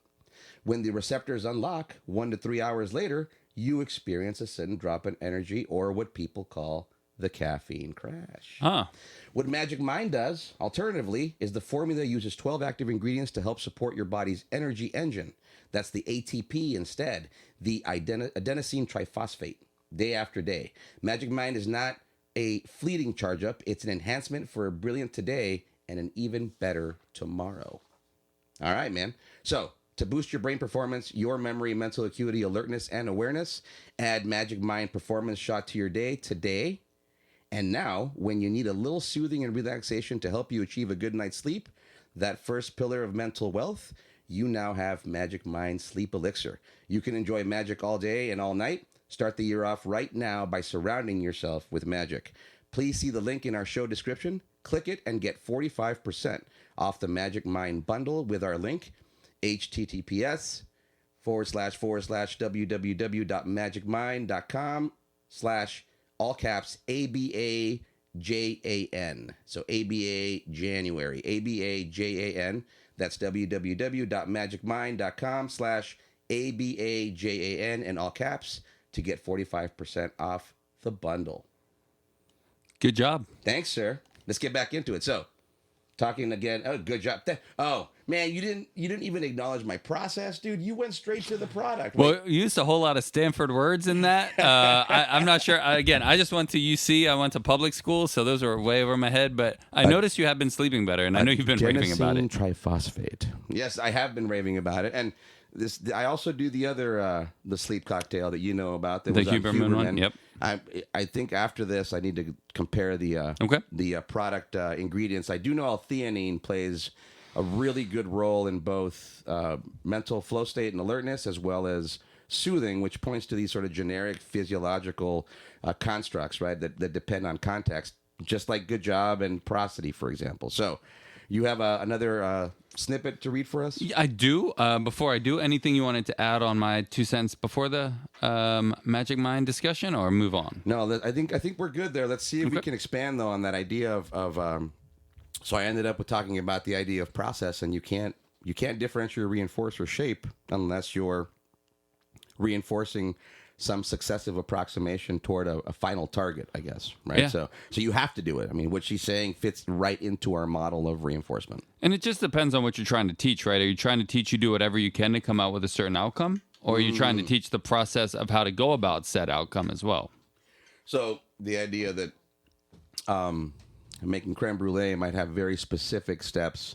When the receptors unlock, 1 to 3 hours later, you experience a sudden drop in energy, or what people call the caffeine crash. Huh. What Magic Mind does, alternatively, is the formula uses 12 active ingredients to help support your body's energy engine. That's the ATP instead, the adenosine triphosphate, day after day. Magic Mind is not a fleeting charge up, it's an enhancement for a brilliant today and an even better tomorrow. All right, man. So, to boost your brain performance, your memory, mental acuity, alertness, and awareness, add Magic Mind Performance Shot to your day today. And now, when you need a little soothing and relaxation to help you achieve a good night's sleep, that first pillar of mental wealth, you now have Magic Mind Sleep Elixir. You can enjoy magic all day and all night. Start the year off right now by surrounding yourself with magic. Please see the link in our show description. Click it and get 45% off the Magic Mind bundle with our link, https://www.magicmind.com/ all caps ABAJAN. So ABA January, ABAJAN. That's www.magicmind.com/ABAJAN in all caps to get 45% off the bundle. Good job. Thanks, sir. Let's get back into it. So, talking again. Oh, good job. Oh, man, you didn't even acknowledge my process, dude. You went straight to the product. Well, you used a whole lot of Stanford words in that. I'm not sure. Again, I just went to UC. I went to public school, so those were way over my head. But I noticed you have been sleeping better, and I know you've been raving about it. Triphosphate. Yes, I have been raving about it, and I also do the other the sleep cocktail that you know about. That the was on Huberman one. Yep. I think after this, I need to compare the product ingredients. I do know L-theanine plays a really good role in both mental flow state and alertness, as well as soothing, which points to these sort of generic physiological constructs, right, that depend on context, just like good job and prosody, for example. So you have another snippet to read for us? I do. Before I do, anything you wanted to add on my 2 cents before the Magic Mind discussion, or move on? No, I think we're good there. Let's see if we can expand though on that idea of so I ended up with talking about the idea of process, and you can't differentiate or reinforce or shape unless you're reinforcing some successive approximation toward a final target, I guess, right? Yeah. So you have to do it. I mean, what she's saying fits right into our model of reinforcement. And it just depends on what you're trying to teach, right? Are you trying to teach you do whatever you can to come out with a certain outcome? Or are you trying to teach the process of how to go about said outcome as well? So the idea that making creme brulee might have very specific steps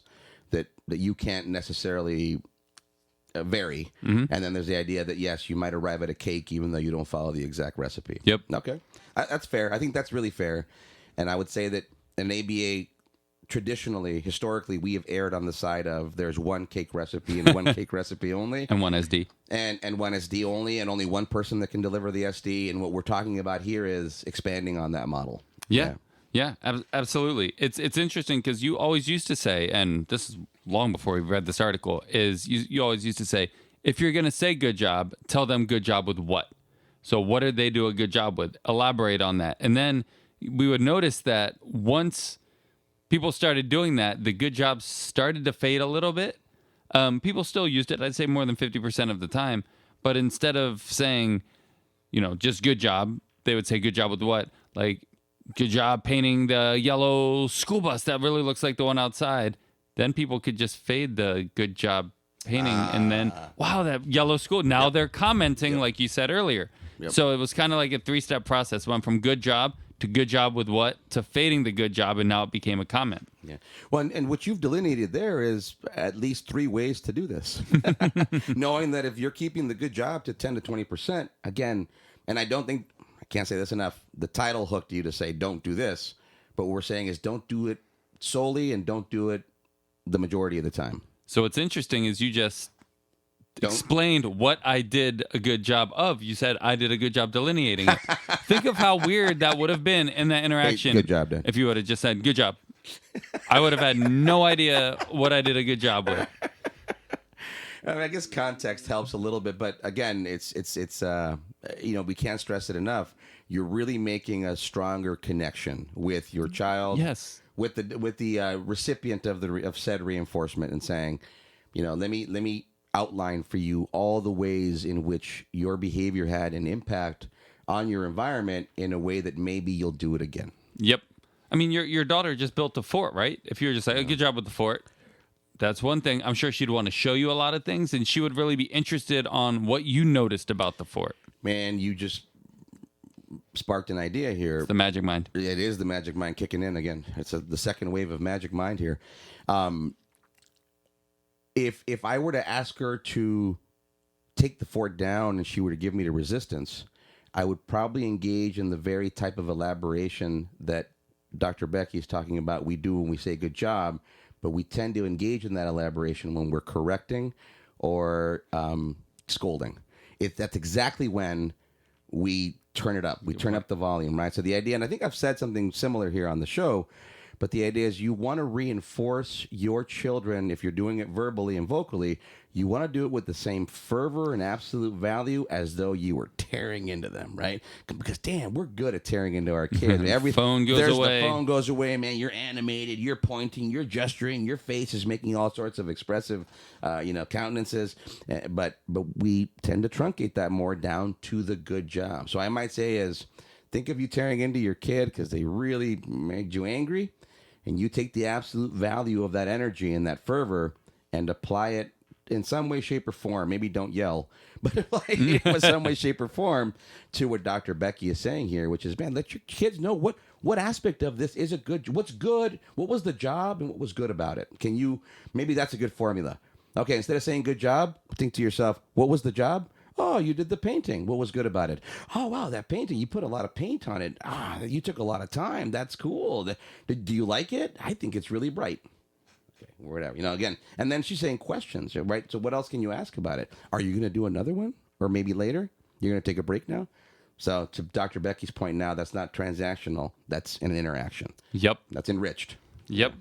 that you can't necessarily vary. And then there's the idea that, yes, you might arrive at a cake even though you don't follow the exact recipe. Yep. Okay. That's fair. I think that's really fair. And I would say that an ABA, traditionally, historically, we have erred on the side of there's one cake recipe and one cake recipe only. And one SD. And one SD only, and only one person that can deliver the SD. And what we're talking about here is expanding on that model. Yeah, absolutely. It's interesting because you always used to say, and this is long before we read this article, is you always used to say, if you're going to say good job, tell them good job with what? So what did they do a good job with? Elaborate on that. And then we would notice that once people started doing that, the good jobs started to fade a little bit. People still used it, I'd say more than 50% of the time. But instead of saying, just good job, they would say good job with what? Like, good job painting the yellow school bus that really looks like the one outside. Then people could just fade the good job painting, and then, wow, that yellow school. Now they're commenting like you said earlier. So it was kind of like a 3-step process. Went from good job to good job with what to fading the good job, and now it became a comment. Yeah. Well, and what you've delineated there is at least 3 ways to do this. Knowing that if you're keeping the good job to 10 to 20%, again, and I can't say this enough, the title hooked you to say don't do this, but what we're saying is don't do it solely and don't do it the majority of the time. So what's interesting is you just explained what I did a good job of. You said I did a good job delineating it. Think of how weird that would have been in that interaction. Hey, good job, Dan. If you would have just said, good job. I would have had no idea what I did a good job with. I mean, I guess context helps a little bit, but again, it's we can't stress it enough. You're really making a stronger connection with your child. Yes. With the recipient of said reinforcement, and saying, let me outline for you all the ways in which your behavior had an impact on your environment in a way that maybe you'll do it again. Yep. I mean, your daughter just built a fort, right? If you were just like, oh, good job with the fort. That's one thing. I'm sure she'd want to show you a lot of things, and she would really be interested on what you noticed about the fort. Man, you just sparked an idea here. It's the magic mind. It is the magic mind kicking in again. It's the second wave of magic mind here. If I were to ask her to take the fort down and she were to give me the resistance, I would probably engage in the very type of elaboration that Dr. Becky is talking about we do when we say good job, but we tend to engage in that elaboration when we're correcting or scolding. That's exactly when we turn it up. We turn up the volume, right? So the idea, and I think I've said something similar here on the show, but the idea is you want to reinforce your children, if you're doing it verbally and vocally, you want to do it with the same fervor and absolute value as though you were tearing into them, right? Because, damn, we're good at tearing into our kids. The phone goes away. The phone goes away, man. You're animated. You're pointing. You're gesturing. Your face is making all sorts of expressive, countenances. But we tend to truncate that more down to the good job. So I might say think of you tearing into your kid because they really made you angry, and you take the absolute value of that energy and that fervor and apply it in some way, shape, or form. Maybe don't yell, but apply it in some way, shape, or form to what Dr. Becky is saying here, which is, man, let your kids know what aspect of this is what's good, what was the job, and what was good about it. Maybe that's a good formula. Okay, instead of saying good job, think to yourself, what was the job? Oh, you did the painting. What was good about it? Oh, wow, that painting, you put a lot of paint on it. You took a lot of time. That's cool. Do you like it? I think it's really bright. Okay, whatever, again. And then she's saying questions, right? So what else can you ask about it? Are you going to do another one? Or maybe later? You're going to take a break now? So to Dr. Becky's point now, that's not transactional. That's an interaction. Yep. That's enriched. Yep.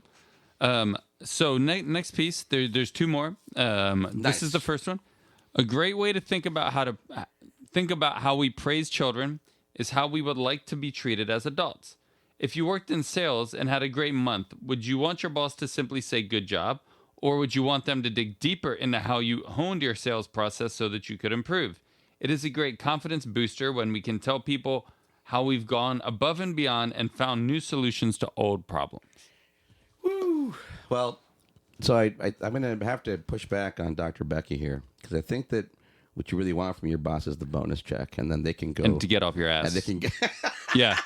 So next piece, there's two more. Nice. This is the first one. A great way to think about how we praise children is how we would like to be treated as adults. If you worked in sales and had a great month, would you want your boss to simply say good job, or would you want them to dig deeper into how you honed your sales process so that you could improve? It is a great confidence booster when we can tell people how we've gone above and beyond and found new solutions to old problems. Woo. Well, so I'm going to have to push back on Dr. Becky here, because I think that what you really want from your boss is the bonus check, and then they can go and to get off your ass. And they can get yeah.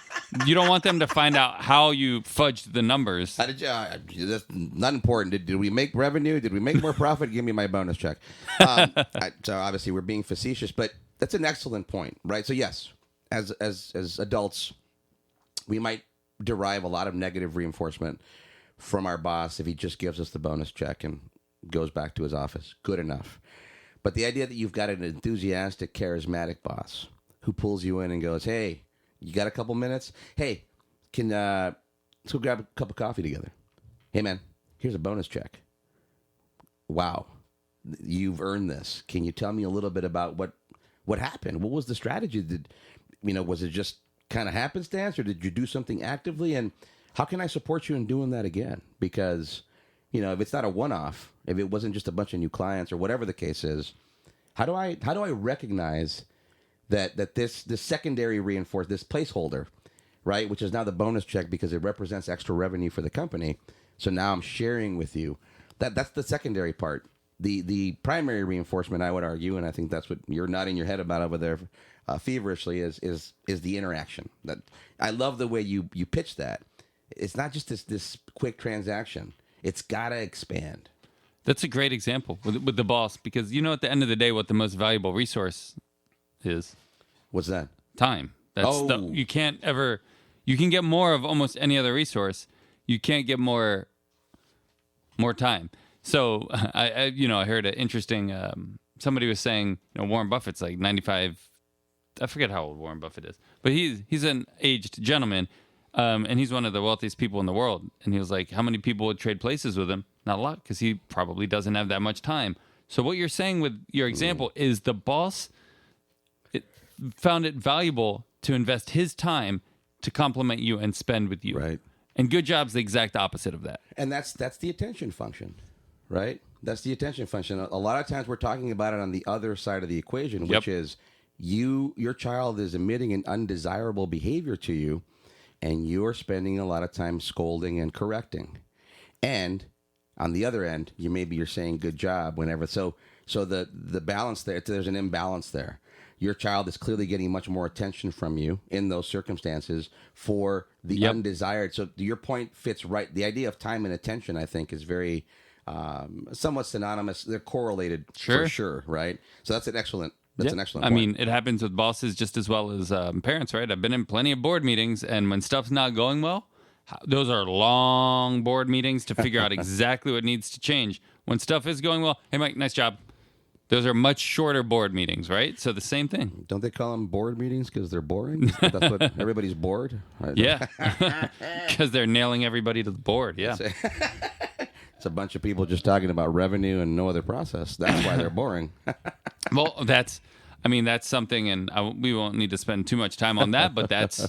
You don't want them to find out how you fudged the numbers. How did you? That's not important. Did we make revenue? Did we make more profit? Give me my bonus check. So obviously we're being facetious, but that's an excellent point, right? So yes, as adults, we might derive a lot of negative reinforcement from our boss if he just gives us the bonus check and goes back to his office. Good enough. But the idea that you've got an enthusiastic, charismatic boss who pulls you in and goes, hey, you got a couple minutes? Hey, let's go grab a cup of coffee together. Hey, man, here's a bonus check. Wow, you've earned this. Can you tell me a little bit about what happened? What was the strategy? Was it just kind of happenstance, or did you do something actively? And how can I support you in doing that again? Because, if it's not a one-off, if it wasn't just a bunch of new clients or whatever the case is, how do I recognize that this secondary reinforce, this placeholder, right, which is now the bonus check because it represents extra revenue for the company. So now I'm sharing with you. That's the secondary part. The primary reinforcement, I would argue, and I think that's what you're nodding your head about over there feverishly, is the interaction. That I love the way you pitch that. It's not just this quick transaction. It's got to expand. That's a great example with the boss, because at the end of the day, what the most valuable resource is. What's that? Time. You can get more of almost any other resource. You can't get more time. So I heard an interesting somebody was saying, Warren Buffett's like 95. I forget how old Warren Buffett is, but he's an aged gentleman, and he's one of the wealthiest people in the world. And he was like, how many people would trade places with him? Not a lot, because he probably doesn't have that much time. So what you're saying with your example is the boss found it valuable to invest his time to compliment you and spend with you. Right. And good job's the exact opposite of that. And that's the attention function, right? That's the attention function. A lot of times we're talking about it on the other side of the equation, which is your child is emitting an undesirable behavior to you, and you're spending a lot of time scolding and correcting. And on the other end, you're saying good job whenever. So the balance there's an imbalance there. Your child is clearly getting much more attention from you in those circumstances for the undesired. So your point fits right. The idea of time and attention, I think, is very somewhat synonymous. They're correlated for sure, right? So that's an excellent point. I mean, it happens with bosses just as well as parents, right? I've been in plenty of board meetings, and when stuff's not going well, those are long board meetings to figure out exactly what needs to change. When stuff is going well, hey, Mike, nice job. Those are much shorter board meetings, right? So the same thing. Don't they call them board meetings because they're boring? That's what everybody's bored? Yeah, because they're nailing everybody to the board, yeah. It's a bunch of people just talking about revenue and no other process. That's why they're boring. Well, that's something, and we won't need to spend too much time on that, but that's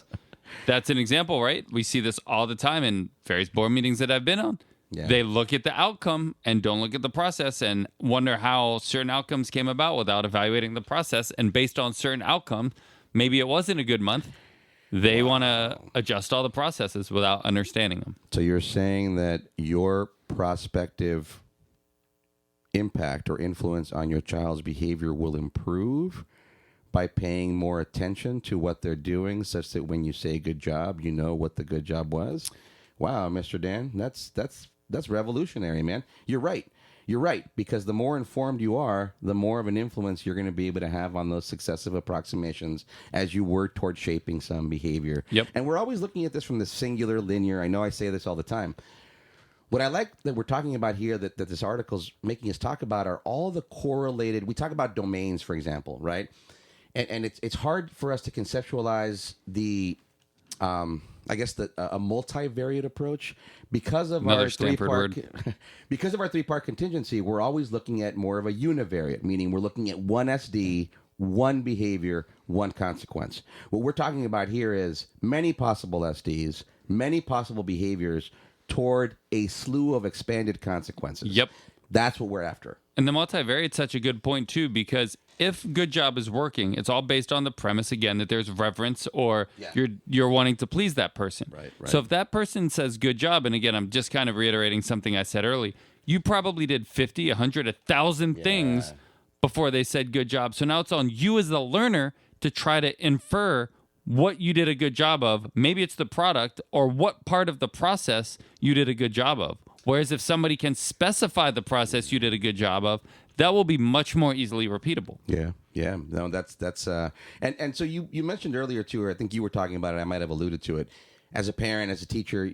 an example, right? We see this all the time in various board meetings that I've been on. Yeah. They look at the outcome and don't look at the process and wonder how certain outcomes came about without evaluating the process. And based on certain outcomes, maybe it wasn't a good month. They want to adjust all the processes without understanding them. So you're saying that your prospective impact or influence on your child's behavior will improve by paying more attention to what they're doing, such that when you say good job, you know what the good job was? Wow, Mr. Dan, that's revolutionary, man. You're right. Because the more informed you are, the more of an influence you're going to be able to have on those successive approximations as you work toward shaping some behavior. Yep. And we're always looking at this from the singular, linear. I know I say this all the time. What I like that we're talking about here, that this article's making us talk about, are all the correlated. We talk about domains, for example, right? And it's hard for us to conceptualize the I guess a multivariate approach because of our three-part contingency. We're always looking at more of a univariate, meaning we're looking at one SD, one behavior, one consequence. What we're talking about here is many possible SDs, many possible behaviors toward a slew of expanded consequences. Yep. That's what we're after. And the multivariate's such a good point, too, because if good job is working, it's all based on the premise, again, that there's reverence or you're wanting to please that person. Right. So if that person says good job, and again, I'm just kind of reiterating something I said early, you probably did 50, 100, 1,000 things before they said good job. So now it's on you as the learner to try to infer what you did a good job of. Maybe it's the product or what part of the process you did a good job of. Whereas if somebody can specify the process you did a good job of, that will be much more easily repeatable. Yeah. No, that's and so you mentioned earlier too, or I think you were talking about it. I might have alluded to it. As a parent, as a teacher,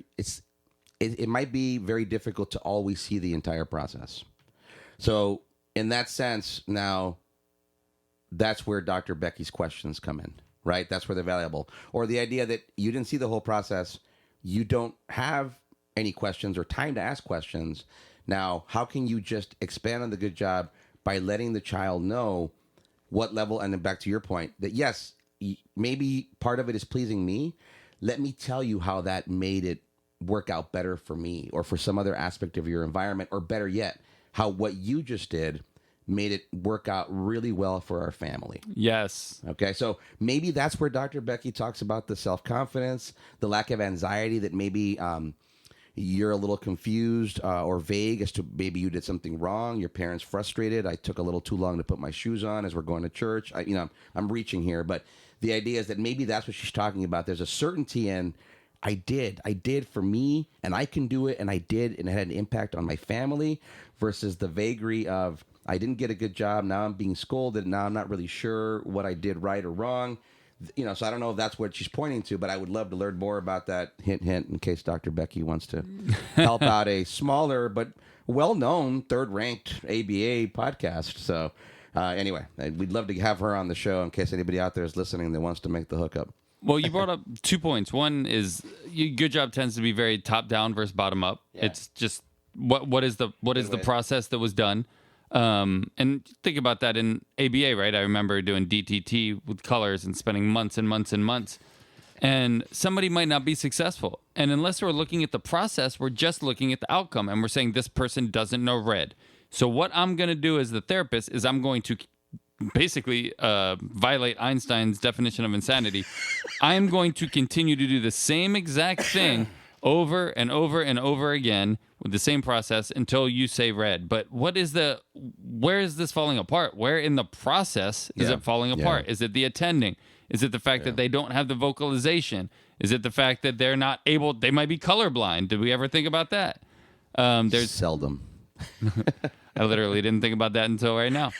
it might be very difficult to always see the entire process. So in that sense, now that's where Dr. Becky's questions come in, right? That's where they're valuable. Or the idea that you didn't see the whole process, you don't have any questions or time to ask questions. Now, how can you just expand on the good job by letting the child know what level, and then back to your point, that yes, maybe part of it is pleasing me. Let me tell you how that made it work out better for me or for some other aspect of your environment, or better yet, how what you just did made it work out really well for our family. Yes. Okay, so maybe that's where Dr. Becky talks about the self-confidence, the lack of anxiety that maybe you're a little confused or vague as to maybe you did something wrong. Your parents frustrated. I took a little too long to put my shoes on as we're going to church. I'm reaching here, but the idea is that maybe that's what she's talking about. There's a certainty in I did for me, and I can do it, and I did, and it had an impact on my family, versus the vagary of I didn't get a good job. Now I'm being scolded. Now I'm not really sure what I did right or wrong. So I don't know if that's what she's pointing to, but I would love to learn more about that. Hint, hint, in case Dr. Becky wants to help out a smaller but well-known third-ranked ABA podcast. So Anyway, we'd love to have her on the show in case anybody out there is listening that wants to make the hookup. Well, you brought up 2 points. One is good job tends to be very top down versus bottom up. Yeah. It's just what is the process that was done. And think about that in ABA, right? I remember doing DTT with colors and spending months and months and months. And somebody might not be successful. And unless we're looking at the process, we're just looking at the outcome. And we're saying this person doesn't know red. So what I'm going to do as the therapist is I'm going to basically violate Einstein's definition of insanity. I'm going to continue to do the same exact thing over and over and over again with the same process until you say red. But where is this falling apart? Where in the process is it falling apart? Is it the attending? Is it the fact that they don't have the vocalization? Is it the fact that they're not able, they might be colorblind? Did we ever think about that? There's Seldom. I literally didn't think about that until right now.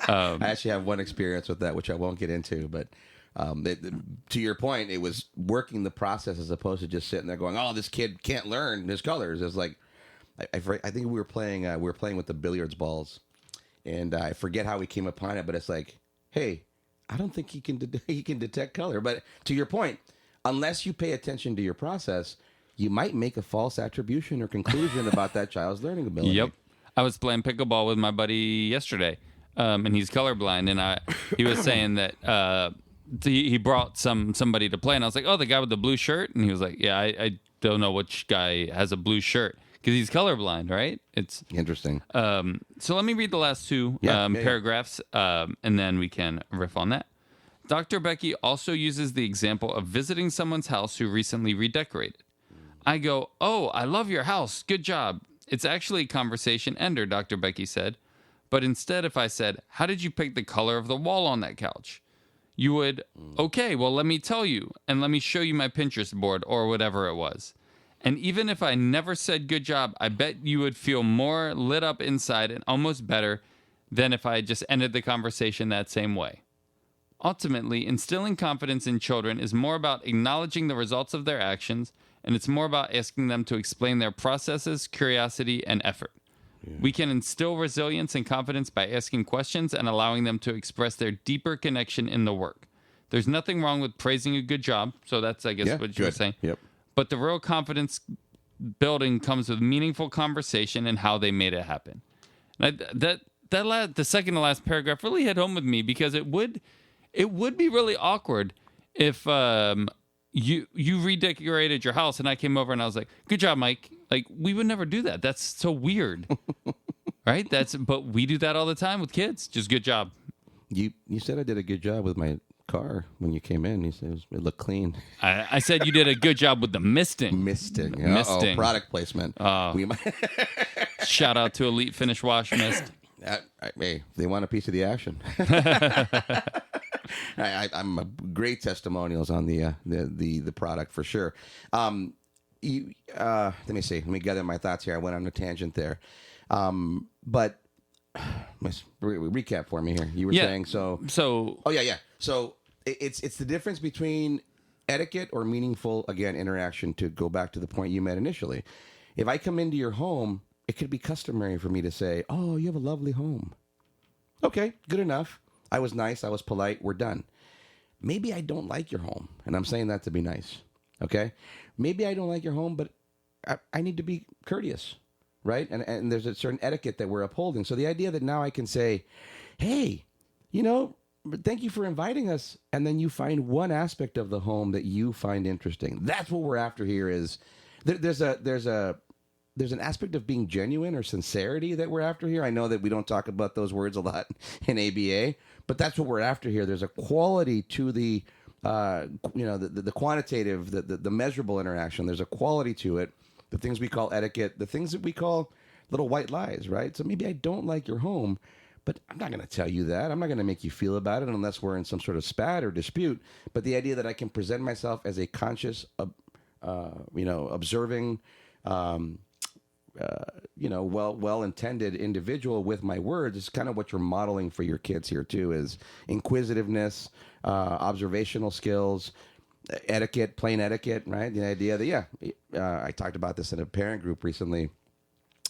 I actually have one experience with that, which I won't get into, but to your point, it was working the process as opposed to just sitting there going, "Oh, this kid can't learn his colors." It's like I think we were playing with the billiards balls, and I forget how we came upon it, but it's like, "Hey, I don't think he can detect color." But to your point, unless you pay attention to your process, you might make a false attribution or conclusion about that child's learning ability. Yep. I was playing pickleball with my buddy yesterday, and he's colorblind, and he was saying that he brought somebody to play, and I was like, "Oh, the guy with the blue shirt," and he was like, "Yeah, I don't know which guy has a blue shirt because he's colorblind, right?" It's interesting. So let me read the last two paragraphs, and then we can riff on that. Dr. Becky also uses the example of visiting someone's house who recently redecorated. I go, "Oh, I love your house. Good job." It's actually a conversation ender, Dr. Becky said. But instead, if I said, "How did you pick the color of the wall on that couch?" You would, "Okay, well, let me tell you, and let me show you my Pinterest board," or whatever it was. And even if I never said good job, I bet you would feel more lit up inside and almost better than if I just ended the conversation that same way. Ultimately, instilling confidence in children is more about acknowledging the results of their actions, and it's more about asking them to explain their processes, curiosity, and effort. Yeah. We can instill resilience and confidence by asking questions and allowing them to express their deeper connection in the work. There's nothing wrong with praising a good job, so that's, I guess, what you were saying. Yep. But the real confidence building comes with meaningful conversation and how they made it happen. And the second to last paragraph really hit home with me because it would be really awkward if you redecorated your house and I came over and I was like, "Good job, Mike." Like, we would never do that. That's so weird. Right? But we do that all the time with kids. Just good job. You said I did a good job with my car when you came in. You said it looked clean. I said you did a good job with the misting. Misting. Product placement. Shout out to Elite Finish Wash Mist. Hey, they want a piece of the action. I'm a great testimonials on the product for sure. Let me see. Let me gather my thoughts here. I went on a tangent there. But recap for me here. You were saying so. Oh yeah. So it's the difference between etiquette or meaningful interaction. To go back to the point you made initially, if I come into your home, it could be customary for me to say, "Oh, you have a lovely home." Okay, good enough. I was nice. I was polite. We're done. Maybe I don't like your home, and I'm saying that to be nice. Okay, maybe I don't like your home, but I need to be courteous, right? And there's a certain etiquette that we're upholding. So the idea that now I can say, "Hey, thank you for inviting us," and then you find one aspect of the home that you find interesting. That's what we're after here. Is there's an aspect of being genuine or sincerity that we're after here. I know that we don't talk about those words a lot in ABA, but that's what we're after here. There's a quality to the the quantitative, the measurable interaction. There's a quality to it. The things we call etiquette, the things that we call little white lies, right? So maybe I don't like your home, but I'm not going to tell you that. I'm not going to make you feel about it unless we're in some sort of spat or dispute. But the idea that I can present myself as a conscious, observing, well-intended individual with my words is kind of what you're modeling for your kids here too, is inquisitiveness, observational skills, etiquette, plain etiquette, right? The idea that, I talked about this in a parent group recently.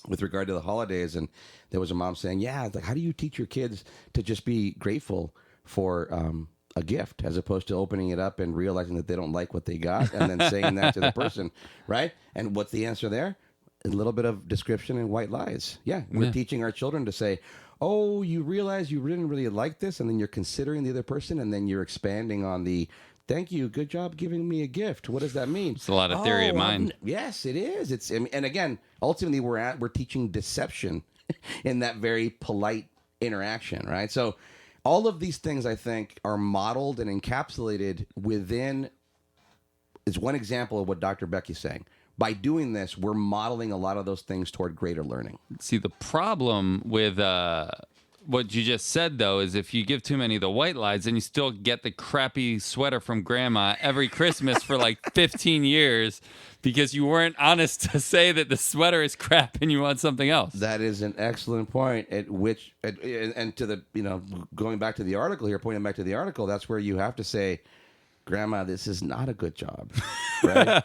with regard to the holidays, and there was a mom saying, yeah, like, how do you teach your kids to just be grateful for a gift as opposed to opening it up and realizing that they don't like what they got and then saying that to the person, right? And what's the answer there? A little bit of description and white lies. Yeah, we're teaching our children to say, oh, you realize you didn't really like this, and then you're considering the other person, and then you're expanding on the, thank you, good job giving me a gift. What does that mean? It's a lot of theory of mind. Yes, it is. And again, ultimately, we're teaching deception in that very polite interaction, right? So all of these things, I think, are modeled and encapsulated within, is one example of what Dr. Becky's saying. By doing this, we're modeling a lot of those things toward greater learning. See, the problem with what you just said, though, is if you give too many of the white lies, then you still get the crappy sweater from grandma every Christmas for like 15 years because you weren't honest to say that the sweater is crap and you want something else. That is an excellent point. And to the, going back to the article here, pointing back to the article, that's where you have to say, Grandma, this is not a good job, right?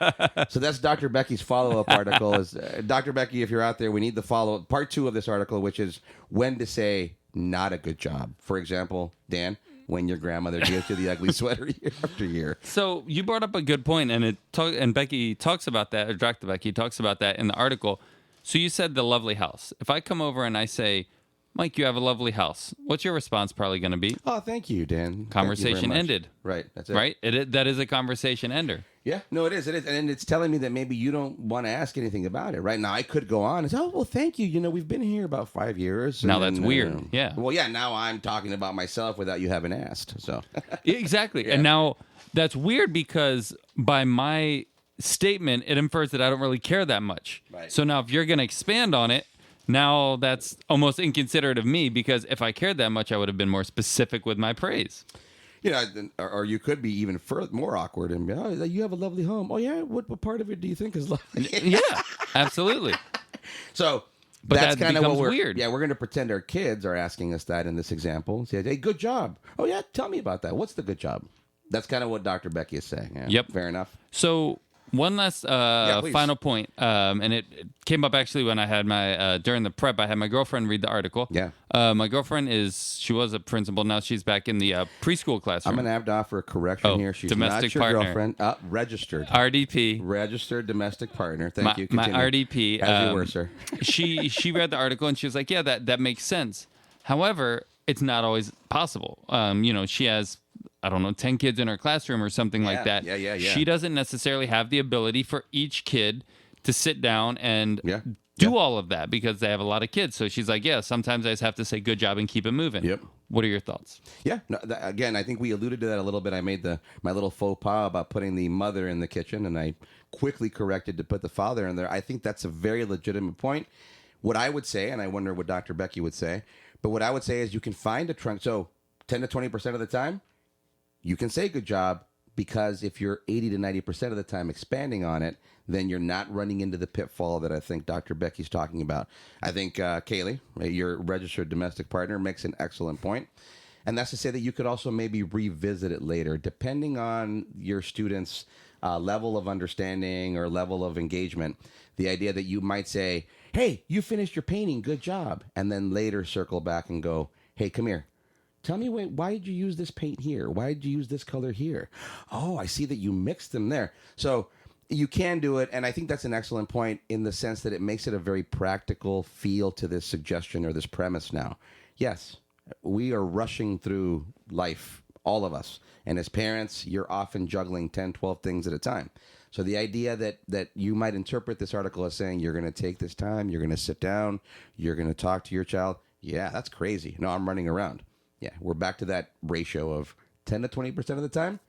So that's Dr. Becky's follow-up article. Is Dr. Becky, if you're out there, we need the follow-up, part 2 of this article, which is when to say not a good job. For example, Dan, when your grandmother gives you the ugly sweater year after year. So you brought up a good point, and Becky talks about that, or Dr. Becky talks about that in the article. So you said the lovely house. If I come over and I say, Mike, you have a lovely house, what's your response probably going to be? Oh, thank you, Dan. Conversation ended. Right, that's it. Right? That is a conversation ender. Yeah, no, it is. And it's telling me that maybe you don't want to ask anything about it. Right now, I could go on and say, oh, well, thank you. We've been here about 5 years. Now that's weird. Yeah. Well, yeah, now I'm talking about myself without you having asked. So Exactly. Yeah. And now that's weird because by my statement, it infers that I don't really care that much. Right. So now if you're going to expand on it, now that's almost inconsiderate of me because if I cared that much, I would have been more specific with my praise. Or you could be even more awkward and be, oh, you have a lovely home. Oh, yeah? What part of it do you think is lovely? Yeah, absolutely. So but that's that kind of what we're weird. Yeah, we're going to pretend our kids are asking us that in this example. Say, hey, good job. Oh, yeah, tell me about that. What's the good job? That's kind of what Dr. Becky is saying. Yeah, yep. Fair enough. So one last final point, and it came up actually when I had my during the prep. I had my girlfriend read the article. Yeah. My girlfriend she was a principal. Now she's back in the preschool classroom. I'm going to have to offer a correction here. She's domestic not your partner. Girlfriend. Registered. RDP. Registered domestic partner. Thank you. My Continue. RDP. As you were, sir. she read the article and she was like, yeah, that makes sense. However, it's not always possible. She has, I don't know, 10 kids in her classroom or something like that. Yeah. She doesn't necessarily have the ability for each kid to sit down and do all of that because they have a lot of kids. So she's like, yeah, sometimes I just have to say good job and keep it moving. Yep. What are your thoughts? Yeah. No, again, I think we alluded to that a little bit. I made my little faux pas about putting the mother in the kitchen, and I quickly corrected to put the father in there. I think that's a very legitimate point. What I would say, and I wonder what Dr. Becky would say, but what I would say is you can find a trend. So 10 to 20% of the time, you can say good job, because if you're 80 to 90% of the time expanding on it, then you're not running into the pitfall that I think Dr. Becky's talking about. I think Kaylee, your registered domestic partner, makes an excellent point. And that's to say that you could also maybe revisit it later, depending on your student's level of understanding or level of engagement. The idea that you might say, hey, you finished your painting, good job. And then later circle back and go, hey, come here. Tell me, why did you use this paint here? Why did you use this color here? Oh, I see that you mixed them there. So you can do it, and I think that's an excellent point in the sense that it makes it a very practical feel to this suggestion or this premise now. Yes, we are rushing through life, all of us. And as parents, you're often juggling 10, 12 things at a time. So the idea that you might interpret this article as saying you're going to take this time, you're going to sit down, you're going to talk to your child, yeah, that's crazy. No, I'm running around. Yeah, we're back to that ratio of 10 to 20% of the time.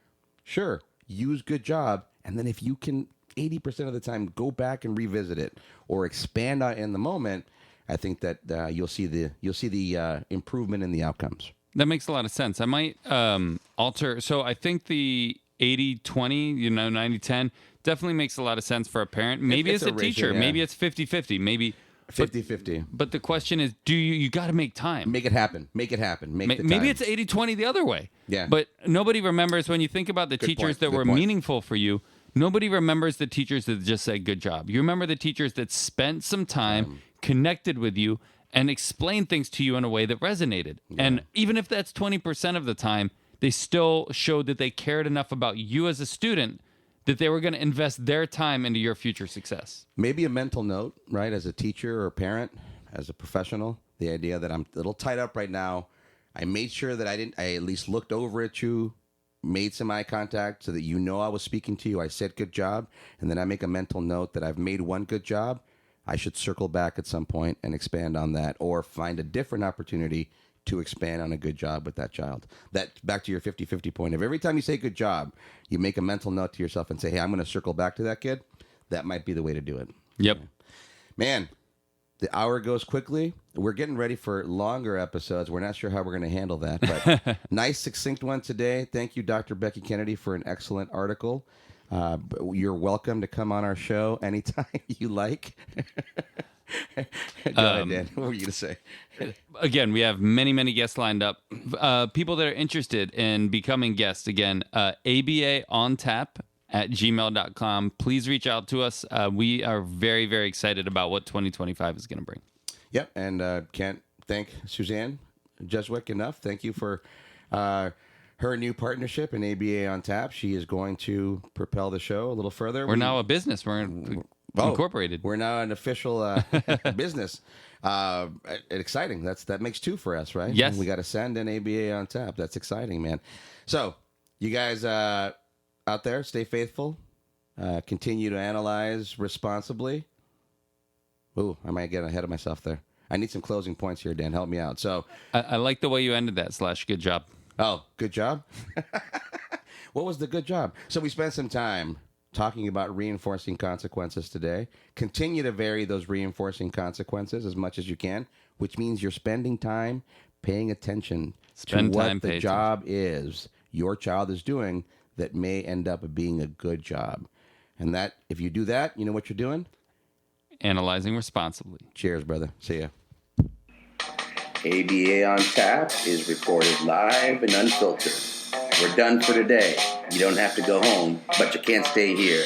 Sure, use good job. And then if you can 80% of the time go back and revisit it or expand on it in the moment, I think that you'll see the improvement in the outcomes. That makes a lot of sense. I might alter. So I think the 80-20, 90-10 definitely makes a lot of sense for a parent. Maybe it's a teacher. Ratio, yeah. Maybe it's 50-50. Maybe 50-50. But the question is, you got to make time. Make it happen. Make it happen. Maybe it's 80-20 the other way. Yeah. But nobody remembers when you think about the teachers that were meaningful for you. Nobody remembers the teachers that just said good job. You remember the teachers that spent some time connected with you and explained things to you in a way that resonated. Yeah. And even if that's 20% of the time, they still showed that they cared enough about you as a student that they were going to invest their time into your future success. Maybe a mental note, right? As a teacher or a parent, as a professional, the idea that I'm a little tied up right now. I made sure that I at least looked over at you, made some eye contact so that you know I was speaking to you. I said good job. And then I make a mental note that I've made one good job. I should circle back at some point and expand on that, or find a different opportunity to expand on a good job with that child. That, back to your 50-50 point of every time you say good job, you make a mental note to yourself and say, hey, I'm going to circle back to that kid. That might be the way to do it. Yep. Man, the hour goes quickly. We're getting ready for longer episodes. We're not sure how we're going to handle that, but nice, succinct one today. Thank you, Dr. Becky Kennedy, for an excellent article. You're welcome to come on our show anytime you like. Go ahead, Dan. What were you going to say? Again, we have many, many guests lined up. People that are interested in becoming guests, again, abaontap@gmail.com. Please reach out to us. We are very, very excited about what 2025 is going to bring. Yep, and can't thank Suzanne Jeswick enough. Thank you for her new partnership in ABA on Tap. She is going to propel the show a little further. We're now a business. We're incorporated. We're now an official business. Exciting. That makes two for us, right? Yes. And we got to send an ABA on Tap. That's exciting, man. So, you guys out there, stay faithful. Continue to analyze responsibly. Ooh, I might get ahead of myself there. I need some closing points here, Dan. Help me out. So, I like the way you ended that. / good job. Oh, good job. What was the good job? So we spent some time talking about reinforcing consequences today. Continue to vary those reinforcing consequences as much as you can, which means you're spending time paying attention to what the job is your child is doing that may end up being a good job. And that, if you do that, you know what you're doing? Analyzing responsibly. Cheers, brother. See ya. ABA on Tap is recorded live and unfiltered. We're done for today. You don't have to go home, but you can't stay here.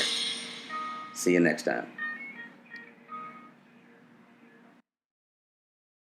See you next time.